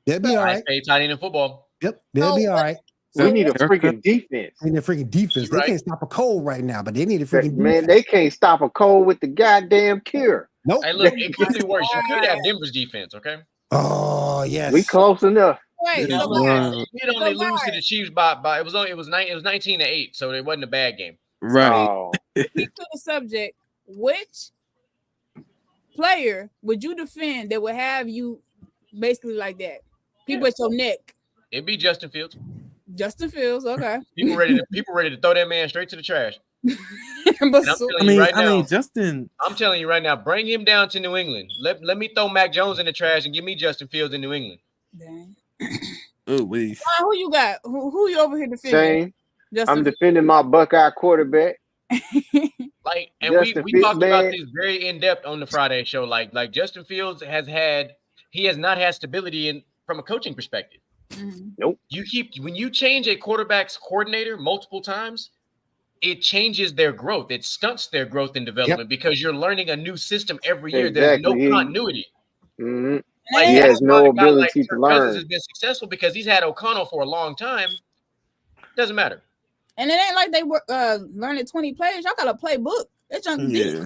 they'll be all Highest right. paid tight end in football. Yep, they'll be all right. We need a Haircut. freaking defense. They need a freaking defense. They Right. can't stop a cold right now, but they need a That- freaking Man, defense. they can't stop a cold with the goddamn cure. Nope. Hey, look, it could be worse. You could have Denver's defense, okay? Oh yes. We close enough. Wait, This so world- guys, You did only lose to the Chiefs by it was 19-8, so it wasn't a bad game. Right. Oh, keep to the subject. Which player would you defend that would have you basically like that? People at your neck. It'd be Justin Fields. Justin Fields, okay. People ready to throw that man straight to the trash. But And I'm so- telling you right now, Justin. I'm telling you right now, bring him down to New England. Let me throw Mac Jones in the trash and give me Justin Fields in New England. Dang. Oh, wait. Who you got? Who you over here defending? Shane, Justin I'm defending my Buckeye quarterback. Like, and Justin we Fields, talked about man. this very in depth on the Friday show. Like Justin Fields has not had stability in from a coaching perspective. Mhm. When you change a quarterback's coordinator multiple times, it changes their growth. It stunts their growth and development because you're learning a new system every year. There's no Exactly. continuity. Mm-hmm. Like, He And, has that's why no a guy like ability to Kirk Cousins learn. has been successful because he's had O'Connell for a long time. Doesn't matter. and it ain't like they were learning 20 plays. Y'all got a playbook. That junk deep. Yeah.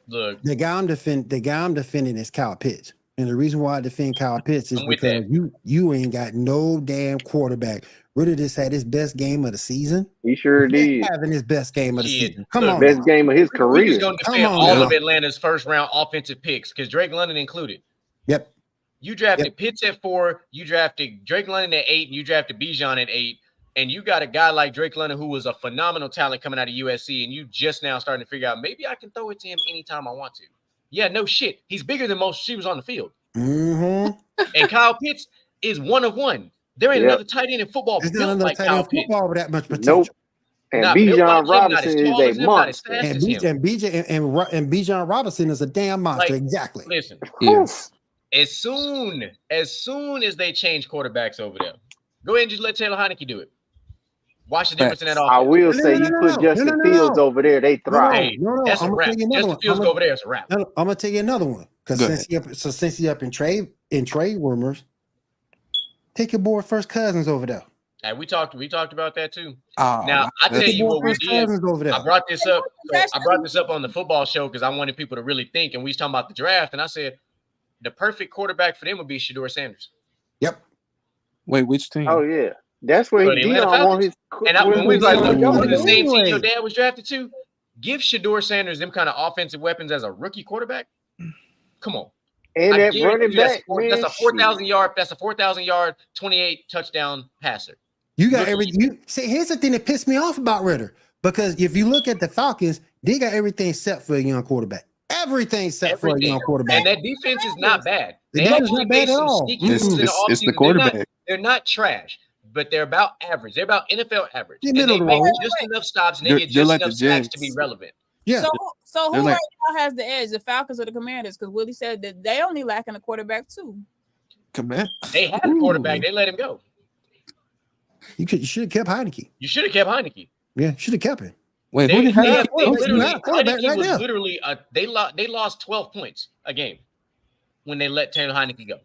Look, The guy I'm defending is Kyle Pitts. And the reason why I defend Kyle Pitts is I'm with because you ain't got no damn quarterback. Really just had his best game of the season. He sure did. Having his best game of the Shit. season. Come Look, on. Best now. game of his we're career. just going to Come defend on all now. of Atlanta's first round offensive picks because Drake London included. Yep. You drafted Pitts at 4, you drafted Drake London at 8, and you drafted Bijan at 8. And you got a guy like Drake London who was a phenomenal talent coming out of USC, and you just now starting to figure out maybe I can throw it to him anytime I want to. Yeah, no shit. He's bigger than most receivers on the field. Mm-hmm. And Kyle Pitts is one of one. There ain't Yep. another tight end in football There's not built another like tight Kyle end Pitts. football with that much potential. Nope. And Not built like Bijan him, not Robinson as is tall a as him, not as monster. fast And as him. Bijan Robinson is a damn monster. Like, exactly. Listen, Yes. as soon as they change quarterbacks over there, go ahead and just let Taylor Heineke do it. Watch the difference in that I offense. will No, say no, you no, put no. Justin No, no, no, Fields no. over there, they thrive. Hey, No, that's a I'm gonna wrap. tell you another Justin one. Fields go over there, it's a wrap. I'm gonna tell you another one because Go since he up in trade rumors, take your boy First Cousins over there. Hey, we talked about that too. Oh, Now I tell Take you your boy what we First did. Cousins over there. I brought this up. So I brought this up on the football show because I wanted people to really think. And we was talking about the draft, and I said the perfect quarterback for them would be Shedeur Sanders. Yep. Wait, which team? Oh yeah. That's where For the Atlanta Dion want Falcons. his. And when we was like, look, Dion you the same team anyway. your dad was drafted to, give Shador Sanders them kind of offensive weapons as a rookie quarterback. Come on. And I that guarantee running you that's back, man, that's a 4,000 yard. That's a 4,000 yard, 28 touchdown passer. You got everything. You see, here's the thing that pissed me off about Ritter, because if you look at the Falcons, they got everything set for a young quarterback. Everything set for a young quarterback. And that defense is not bad. The They defense actually not bad made at some all. sneaky moves in the It's the offseason. quarterback. They're not trash, but they're about average. They're about NFL average. They're And middle they of the make road. just enough stops and They're- they get they're just like enough the sacks to Jets. be relevant. Yeah. So who They're like- right now has the edge? The Falcons or the Commanders? Because Willie said that they only lacking a quarterback too. Command. They had a quarterback. They let him go. You should have kept Heineke. You should have kept Heineke. Yeah, should have kept him. Wait, They, who did they, Heineke they go literally, to? had a quarterback Heineke right was there. literally they lost 12 points a game when they let Taylor Heineke go.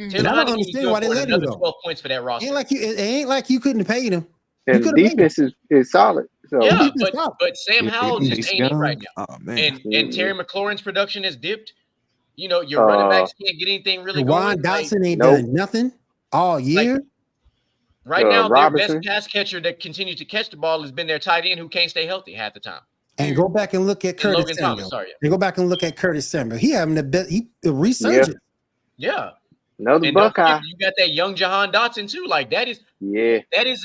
Taylor I don't Heineke was understand good why they for let him another go. 12 points for that roster. It ain't like you couldn't have paid him. and the defense is solid. So Yeah, defense solid. but Sam Howell just He's ain't it right young. now. Oh man. And Terry McLaurin's production has dipped. You know, your running backs can't get anything really Juwan going. Dotson ain't nope. done nothing all year. Right now, Robinson. their best pass catcher that continues to catch the ball has been their tight end who can't stay healthy half the time. And go back and look at And Curtis Logan Samuel. Thomas, sorry. And go back and look at Curtis Samuel. He having the best. He a resurgence. Yeah. Another And don't Buckeye. forget, you got that young Jahan Dotson too. Like that is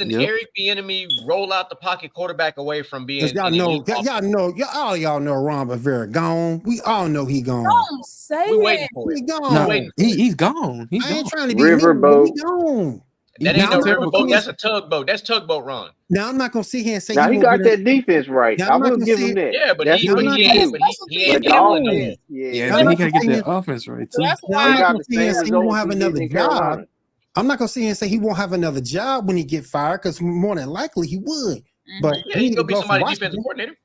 an Yep. Eric Bieniemy roll out the pocket quarterback away from being. Because y'all know Ron Rivera gone. We all know he gone. Don't say We're it. waiting for He it. gone. No, waiting he's gone. He's I gone. ain't trying to be mean, but Riverboat. he gone. That Now, ain't no I'm not riverboat. gonna That's a tugboat. That's tugboat Ron. Now I'm not gonna sit here and say Now he won't got be the- that defense right. Now, I I'm not will gonna give say- him that. Yeah, but That's he what I'm not he ain't. did. But he But ain't the doubling offense, them. Yeah, I'm then he not gotta gonna get say that offense right So too. that's Now, why I'm They not got gonna the sit here and same say he won't results have he did another in job. Carolina. I'm not gonna sit here and say he won't have another job when he get fired, because more than likely he would. But Yeah, he he's need gonna to be go from somebody's Washington. defensive coordinator.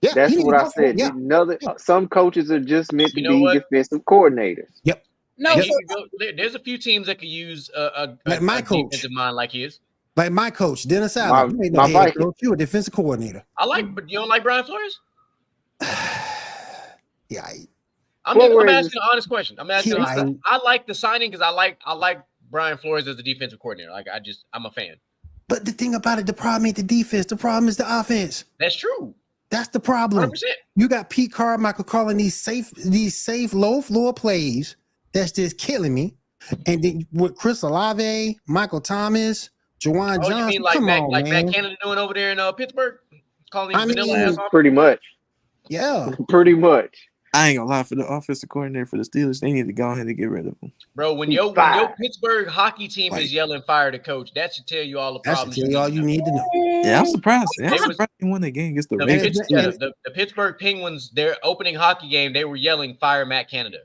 Yeah, That's he need what to I go from- said. Yeah, Another some coaches are just meant to You know be what? defensive coordinators. yep. no. And So he could go, there's a few teams that could use a Like my coach. defensive mind like his. Like my coach, Dennis Allen. You ain't no my head Vikings. coach. You a defensive coordinator. I like, but you don't like Brian Flores? Yeah, I'm Flores asking an honest question. I'm asking. Yeah, Honest. I like the signing because I like Brian Flores as the defensive coordinator. Like I'm a fan. but the thing about it, the problem ain't the defense. The problem is the offense. That's true. That's the problem. 100%. You got Pete Carmichael calling these safe low floor plays. That's just killing me. And then with Chris Olave, Michael Thomas, Juwan Oh, Johnson. you mean like Come Matt, on, like man. Matt Canada doing over there in Pittsburgh? Calling I these vanilla mean, ass offense? Pretty much. Yeah. Pretty much. I ain't gonna lie, for the offensive coordinator for the Steelers, they need to go ahead and get rid of him. Bro, when He's your fired. Pittsburgh hockey team Like- is yelling fire the coach, that should tell you all the That's problems. tell you all you need to know. Yeah, I'm surprised. I'm They was- surprised they won that game against the The, Ravens. the Pittsburgh Penguins, their opening hockey game, they were yelling fire Matt Canada.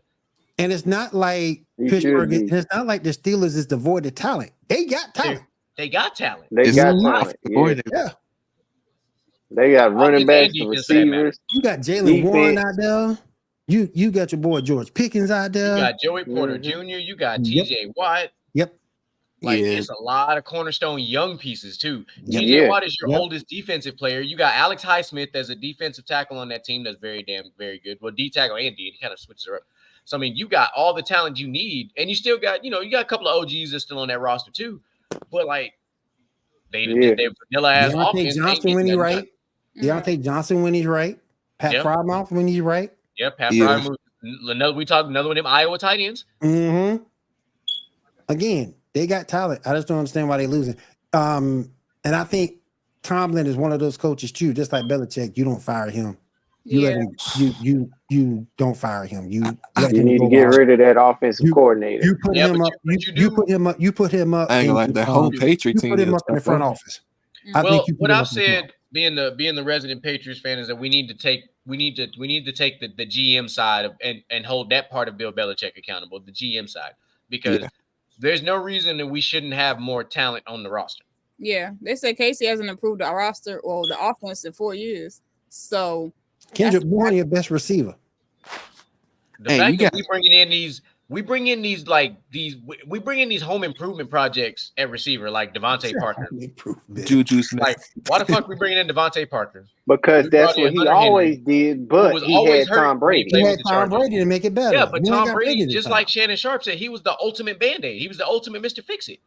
And it's not like He Pittsburgh, should be. it's not like the Steelers is devoid of talent. They got talent. They got talent. They It's got not talent. the Yeah. coordinator. Yeah. They got running Offense backs, and the defense for that matter. receivers. You got Jalen Defense. Warren out there. You got your boy George Pickens out You there. got Joey Porter Mhm. Jr., you got Yep. TJ Watt. Yep. Like, Yeah. it's a lot of cornerstone young pieces, too. Yep. TJ Yeah. Watt is your Yep. oldest defensive player. You got Alex Highsmith as a defensive tackle on that team that's very good. Well, D tackle and D, he kind of switches her up. So, I mean, you got all the talent you need, and you still got, you got a couple of OGs that's still on that roster, too. But, like, they're vanilla ass Deontay offense. Johnson when he's nothing right. Deontay Johnson when he's right. Pat Yep. Frymouth when he's right. Yeah, Pat Yeah. Fryer. We talked another one of them Iowa tight ends. Mm-hmm. Again, they got talent. I just don't understand why they're losing. And I think Tomlin is one of those coaches too, just like Belichick. You don't fire him. You let him. You don't fire him. You let You him need to go get out. rid of that offensive You- coordinator. You put Yeah, him but up. you You do. put him up. You put him up. I ain't gonna in, lie, that whole Patriot you team put him is up in the front office. I Well, think you put what him I've up in the front said, being the resident Patriots fan, is that we need to take the GM side of and hold that part of Bill Belichick accountable, the GM side, because Yeah. there's no reason that we shouldn't have more talent on the roster. Yeah, they say Casey hasn't improved the roster or the offense in 4 years. So Kendrick Bourne, your best receiver. The Hey, fact you that got- we bring in these home improvement projects at receiver like Devontae Parker. Juju Smith. Like, why the fuck we bringing in Devontae Parker? Because We that's brought what in he Hunter always Henry, did, but was he always had hurt Tom when he Brady. played He with had the Tom Chargers. Brady to make it better. Yeah, but You ain't Tom got Brady, this just time. like Shannon Sharp said, he was the ultimate Band-Aid. He was the ultimate Mr. Fix-It.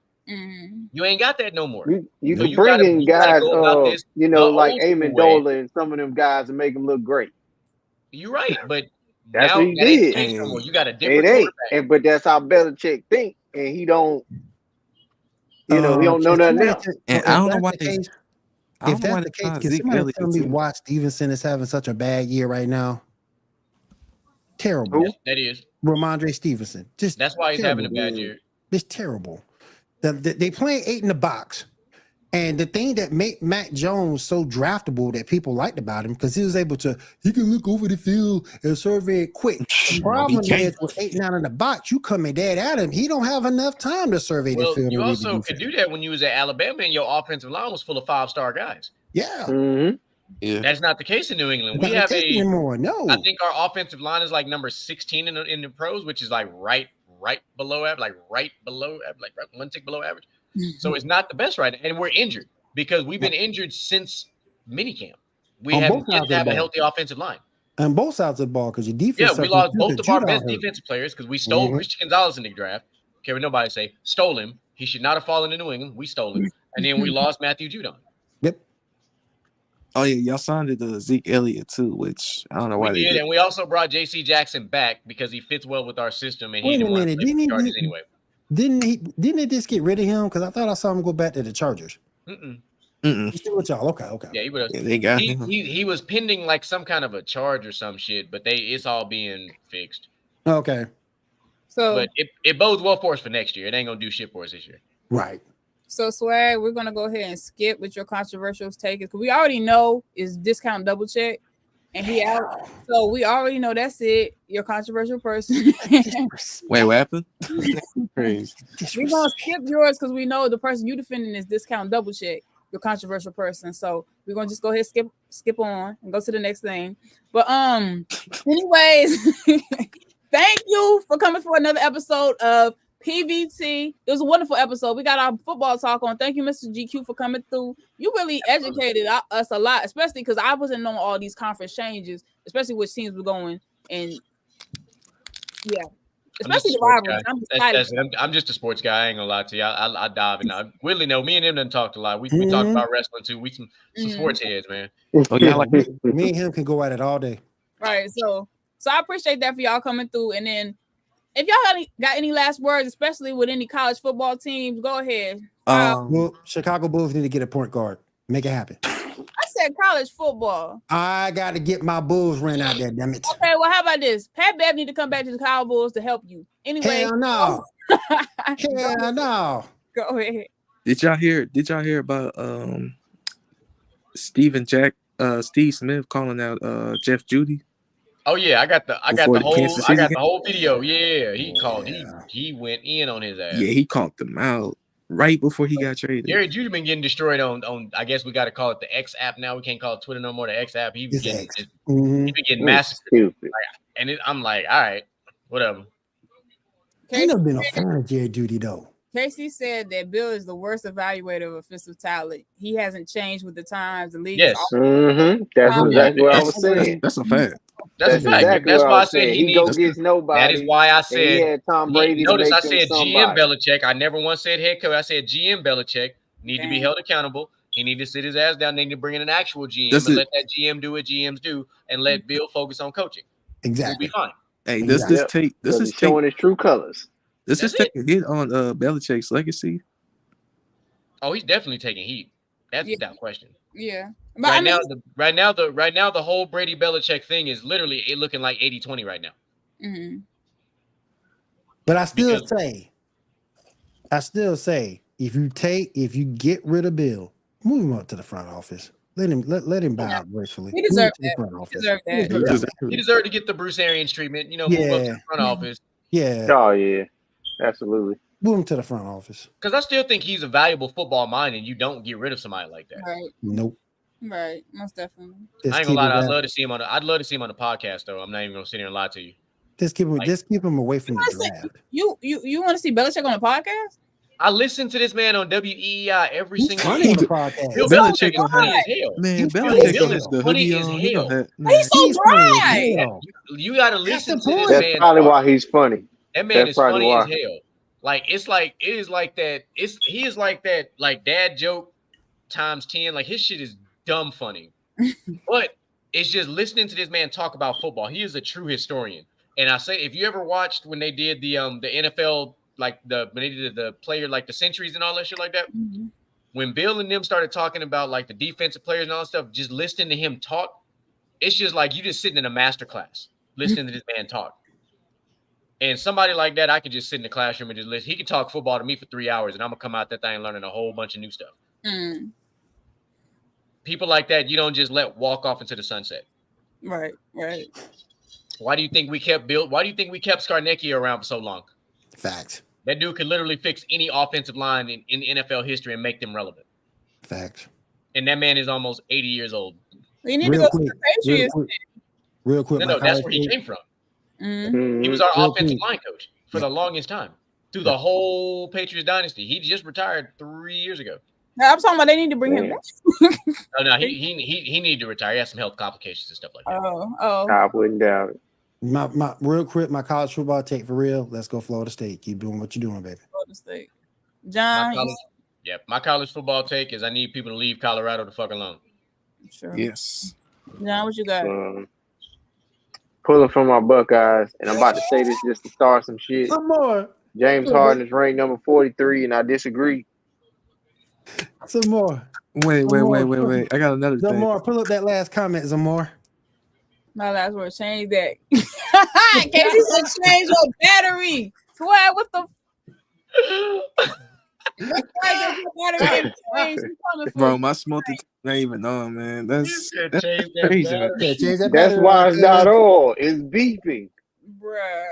You ain't got that no more. You So can you bring gotta in guys, go about this you the know, like old school way. Amendola and some of them guys and make them look great. You're right, but That's now what he that ain't the did. case no more. You got a It different ain't. quarterback. But that's how Belichick think, and he don't. You know, he don't know nothing else. And I don't know why they. If that's the case, can somebody tell me why Stevenson is having such a bad year right now? Terrible. Who? That is. Ramondre Stevenson. That's why he's having a bad year. It's terrible. They playing 8 in the box. And the thing that made Matt Jones so draftable that people liked about him, because he can look over the field and survey it quick. The problem is with 8 and 9 in the box, you coming dead at him. He don't have enough time to survey the field. You also could do that when you was at Alabama and your offensive line was full of 5-star guys. Yeah. Mm-hmm. Yeah. That's not the case in New England. We have anymore. No. I think our offensive line is like number 16 in the pros, which is like right below average, like right one tick below average. So it's not the best right now. And we're injured because we've been injured since minicamp. We haven't yet to have a healthy offensive line. On both sides of the ball, because your defense. Yeah, we lost both of our best defensive players because we stole Christian Gonzalez in the draft. Care what nobody say. Stole him. He should not have fallen to New England. We stole him. And then we lost Matthew Judon. Yep. Oh yeah, y'all signed Zeke Elliott too, which I don't know why we did. And we also brought J.C. Jackson back because he fits well with our system, and he didn't want to play for the Chargers anyway. Didn't they just get rid of him? Because I thought I saw him go back to the Chargers. He's still with y'all. Okay. Yeah, he was. Yeah, they got him. He was pending like some kind of a charge or some shit, but it's all being fixed. Okay. So, but it bodes well for us for next year. It ain't gonna do shit for us this year. Right. So Swag, we're gonna go ahead and skip with your controversial take because we already know is discount double check, and he out. So we already know that's it. Your controversial person. Wait, what happened? Crazy. We're gonna skip yours because we know the person you defending is discount double check. Your controversial person. So we're gonna just go ahead skip on and go to the next thing. But anyways, thank you for coming for another episode of PVT. It was a wonderful episode. We got our football talk on. Thank you, Mr. GQ, for coming through. You really educated us a lot, especially because I wasn't knowing all these conference changes, especially which teams were going. And yeah, especially the rivalries. I'm just a sports guy. I ain't gonna lie to you. I dive in. Willie, no, me and him done talked a lot. We talked about wrestling too. We some sports heads, man. Oh yeah, like me and him can go at it all day. Right. So I appreciate that for y'all coming through. And then if y'all got any last words, especially with any college football teams, go ahead. Well, Chicago Bulls need to get a point guard. Make it happen. I said college football. I got to get my Bulls ran out there, damn it. Okay, well, how about this? Pat Bev need to come back to the Cowboys to help you. Anyway. Hell no. Hell no. Go ahead. Did y'all hear about Steve Smith calling out Jeff Judy? Oh yeah, I got the whole video. Yeah, he called. He went in on his ass. Yeah, he called them out right before he got traded. Gary Judy been getting destroyed on. I guess we got to call it the X app now. We can't call it Twitter no more. The X app. He been getting massacred. I'm like, all right, whatever. Ain't never been a fan of Jerry Judy though. Casey said that Bill is the worst evaluator of offensive talent. He hasn't changed with the times. The league. Yes. That's exactly what I was saying. That's a fact. That's a fact. Exactly That's why I said he go get nobody. That is why I said. He had Tom Brady. Notice I said GM Belichick. I never once said head coach. I said GM Belichick need to be held accountable. He need to sit his ass down. They need to bring in an actual GM and let that GM do what GMs do, and let Bill focus on coaching. Exactly. We'll be fine. Hey, this is showing his true colors. This is taking a hit on Belichick's legacy. Oh, he's definitely taking heat. That's without question. Yeah. But right now, the whole Brady Belichick thing is literally looking like 80-20 right now. Mm-hmm. But I still say, if you get rid of Bill, move him up to the front office. Let him bow out gracefully. He deserved that. He deserved to get the Bruce Arians treatment. Move up to the front office. Yeah. Oh yeah, absolutely. Move him to the front office. Because I still think he's a valuable football mind, and you don't get rid of somebody like that. Right. Nope. Right. Most definitely. Just I ain't gonna lie. I'd love to see him on the podcast though. I'm not even gonna sit here and lie to you. Just keep him away from the draft. You want to see Belichick on the podcast? I listen to this man on WEEI every single day. Bill Belichick is funny as hell. Man, Belichick is funny as hell. He's so dry. You got to listen to this That's man. probably why he's funny. That man is funny as hell. Like it is like that. He is like that, like dad joke times 10. Like his shit is dumb funny. But it's just listening to this man talk about football. He is a true historian. And I say, if you ever watched when they did the NFL, like when they did the player, like the centuries and all that shit like that, when Bill and them started talking about like the defensive players and all that stuff, just listening to him talk, it's just like you just sitting in a master class listening to this man talk. And somebody like that, I could just sit in the classroom and just listen. He could talk football to me for 3 hours, and I'm gonna come out that thing learning a whole bunch of new stuff. People like that, you don't just let walk off into the sunset. Right. Why do you think we kept Skarnecki around for so long? Fact. That dude could literally fix any offensive line in NFL history and make them relevant. Fact. And that man is almost 80 years old. You need to go to the Patriots. Real quick. No, that's where he came from. Mm-hmm. He was our offensive line coach for the longest time through the whole Patriots dynasty. He just retired 3 years ago. I'm talking about they need to bring him back. No, he needed to retire. He has some health complications and stuff like that. I wouldn't doubt it. My real quick, my college football take for real. Let's go Florida State. Keep doing what you're doing, baby. Florida State. John. My college football take is I need people to leave Colorado the fuck alone. Sure. Yes. John, what you got? Pulling from my Buckeyes, and I'm about to say this just to start some shit. Some more. James Harden is ranked number 43, and I disagree. Some more. Wait. I got another thing. Zamore, pull up that last comment, Zamore. My last word, change that. Casey said change your battery. Swag, what the Bro, my smoke not even on, man. That's crazy. That's why it's not on. It's beeping. Bruh.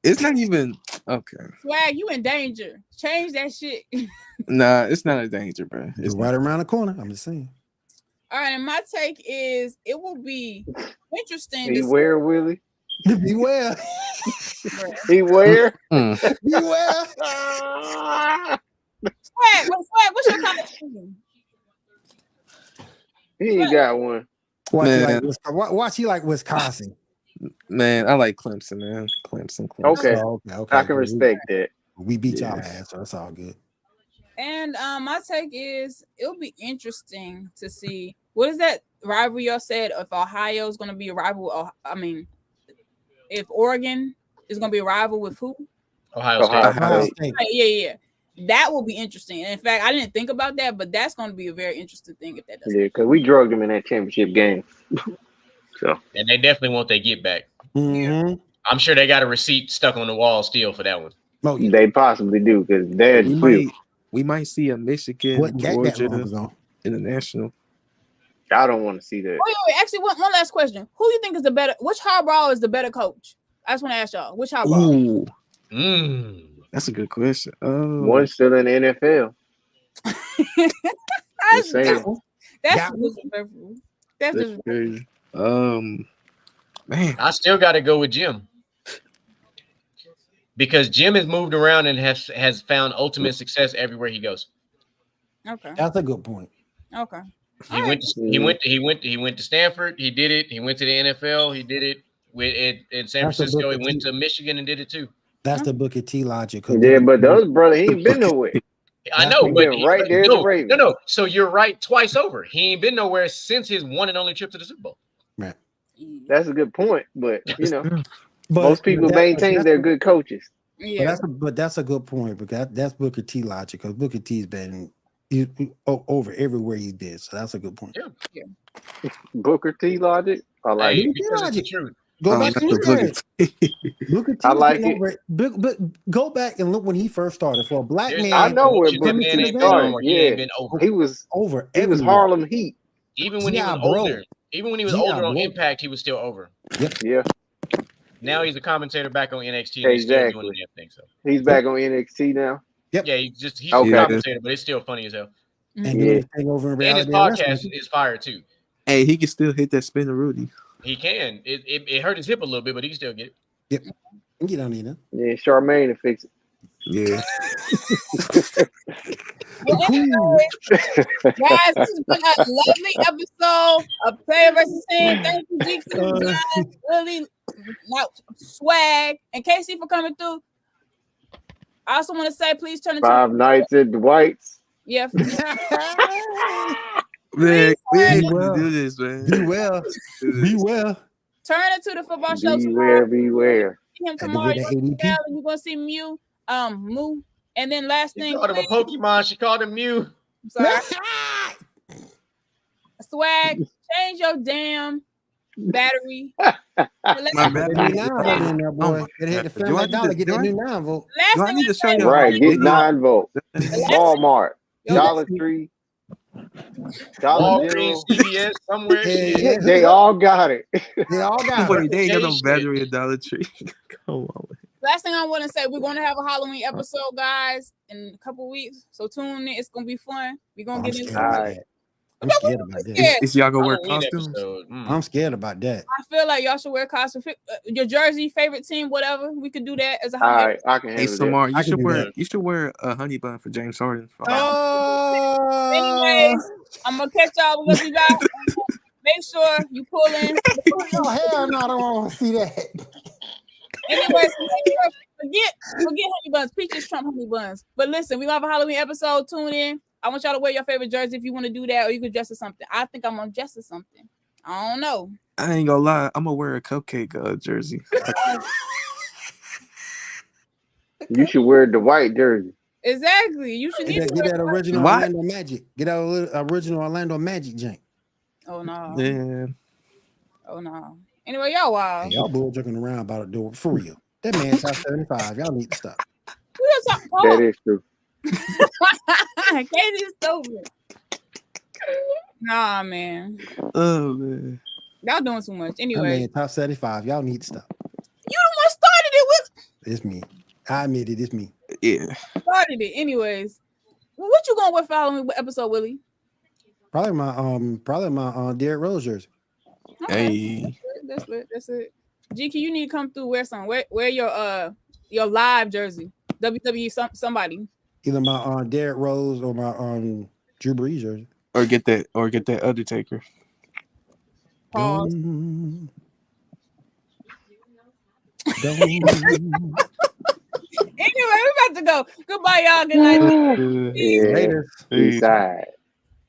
It's not even okay. Swag, you in danger. Change that shit. Nah, it's not a danger, bro. It's right around the corner. I'm just saying. All right, and my take is it will be interesting. Beware, Willie. Beware. Beware. Beware. Swag, what's your conversation? He ain't got one. Watch you like Wisconsin. Man, I like Clemson, man. Clemson. Okay. Okay. I can respect that. We beat y'all ass, so that's all good. And my take is it'll be interesting to see what is that rivalry y'all said if Ohio is going to be a rival. I mean, if Oregon is going to be a rival with who? Ohio State. Yeah. That will be interesting. And in fact, I didn't think about that, but that's going to be a very interesting thing if that does. Yeah, because we drugged them in that championship game. So. And they definitely want their get back. Mm-hmm. I'm sure they got a receipt stuck on the wall still for that one. Oh, yeah. They possibly do because we might see a Michigan, Georgia in the national. I don't want to see that. Wait. Actually, one last question. Who do you think is the better? Which Harbaugh is the better coach? I just want to ask y'all. Which Harbaugh? Ooh. That's a good question. One's still in the NFL. That's disrespectful. That's disrespectful. Man, I still got to go with Jim because Jim has moved around and has found ultimate success everywhere he goes. Okay, that's a good point. Okay, he went to Stanford. He did it. He went to the NFL. He did it in San Francisco. He went to Michigan and did it too. That's the Booker T logic. Yeah, but those brother, he ain't been nowhere. I know, but right there. No. So you're right twice over. He ain't been nowhere since his one and only trip to the Super Bowl. Right. That's a good point, but most people maintain they're good coaches. Yeah, but that's a good point because that's Booker T logic because Booker T's been over everywhere he's been, so that's a good point. Yeah. Booker T logic, I like it. Because it's the truth. Go back and look at it. Booker T. I like it. But go back and look when he first started. For a black man, I know where Booker T started. Yeah, he was over. He was Harlem Heat. Even when he was older. Even when he was older on Impact, he was still over. Yep. Yeah. Now he's a commentator back on NXT. Exactly. He's still doing the thing. So he's back on NXT now. Yep. Yeah, he's a commentator, but it's still funny as hell. And his thing over in reality. And his podcast is fire too. Hey, he can still hit that spinner Rudy. He can. It hurt his hip a little bit, but he can still get it. Yep. You don't need it. Yeah, Charmaine to fix it. Yeah. Guys, this has been a lovely episode of Player vs. Team. Thank you, GQ, Willie, Swag, and Casey for coming through. I also want to say, please turn into 5 nights at Dwight's. yeah. Man, we ain't Be about well. to do this, man. Be well. Be well. Turn into the football show Beware, tomorrow. beware. See him Had to tomorrow. get You're that ADP. gonna see Mew. Moo. And then last You thing, called him a Pokemon. She called him Mew. I'm sorry. Swag, change your damn battery. My Get that battery. new 9 volt in there, boy. Gotta hit the Do I family need dollar. to- Get do that I- new 9 volt. Last Do I thing need to show y'all? Right, get 9 volt. Last Walmart, Yo, Dollar Tree, Dollar Walgreens, General. CVS, somewhere. Yeah, Shit. yeah. They all got it. They all got it. Wait, they ain't got no Shit. battery at Dollar Tree. Come on. last thing I want to say, we're gonna have a Halloween episode, guys, in a couple weeks. So tune in. It's gonna be fun. We're gonna I'm get into scared about Alright. that. I'm scared about that. Yeah. Is y'all gonna wear Halloween costumes? episode. I'm scared about that. I feel like y'all should wear costume. Your jersey, favorite team, whatever. We could do that as a All Halloween. right, I can Hey, handle that. Samar, I can do you should wear a honey bun for James Harden. Oh, Anyways, I'm gonna catch y'all. We're gonna be back. Make sure you pull in. oh hell no, I don't want to see that. Anyways, make sure, forget honey buns. Peaches trump honey buns. But listen, we gonna have a Halloween episode. Tune in. I want y'all to wear your favorite jersey if you want to do that, or you could dress as something. I think I'm gonna dress as something. I don't know. I ain't gonna lie, I'm gonna wear a cupcake jersey. You should wear the white jersey. Exactly. You should need Get to that original What? Orlando Magic. Get that original Orlando Magic jank. Oh no. Yeah. Oh no. Anyway, y'all wild. Hey, y'all bull joking around about it, though. For real. That man top 75. Y'all need to stop. Who just talk? That is true. Casey is stupid. Nah, man. Oh man. Y'all doing too much. That Anyway, man top 75. Y'all need to stop. you the one started it with. It's me. I admit it. It's me. Yeah. Started it. Anyways, what you going with following episode, Willie? Probably my Derrick Rose jersey. Okay. Hey. That's it. GQ, you need to come through. Wear some. Wear your live jersey. WWE somebody. Either my Derrick Rose or my Drew Brees jersey. Or get that Undertaker. Pause. Anyway, we about to go. Goodbye, y'all. Good night. Yeah. Later. Peace out.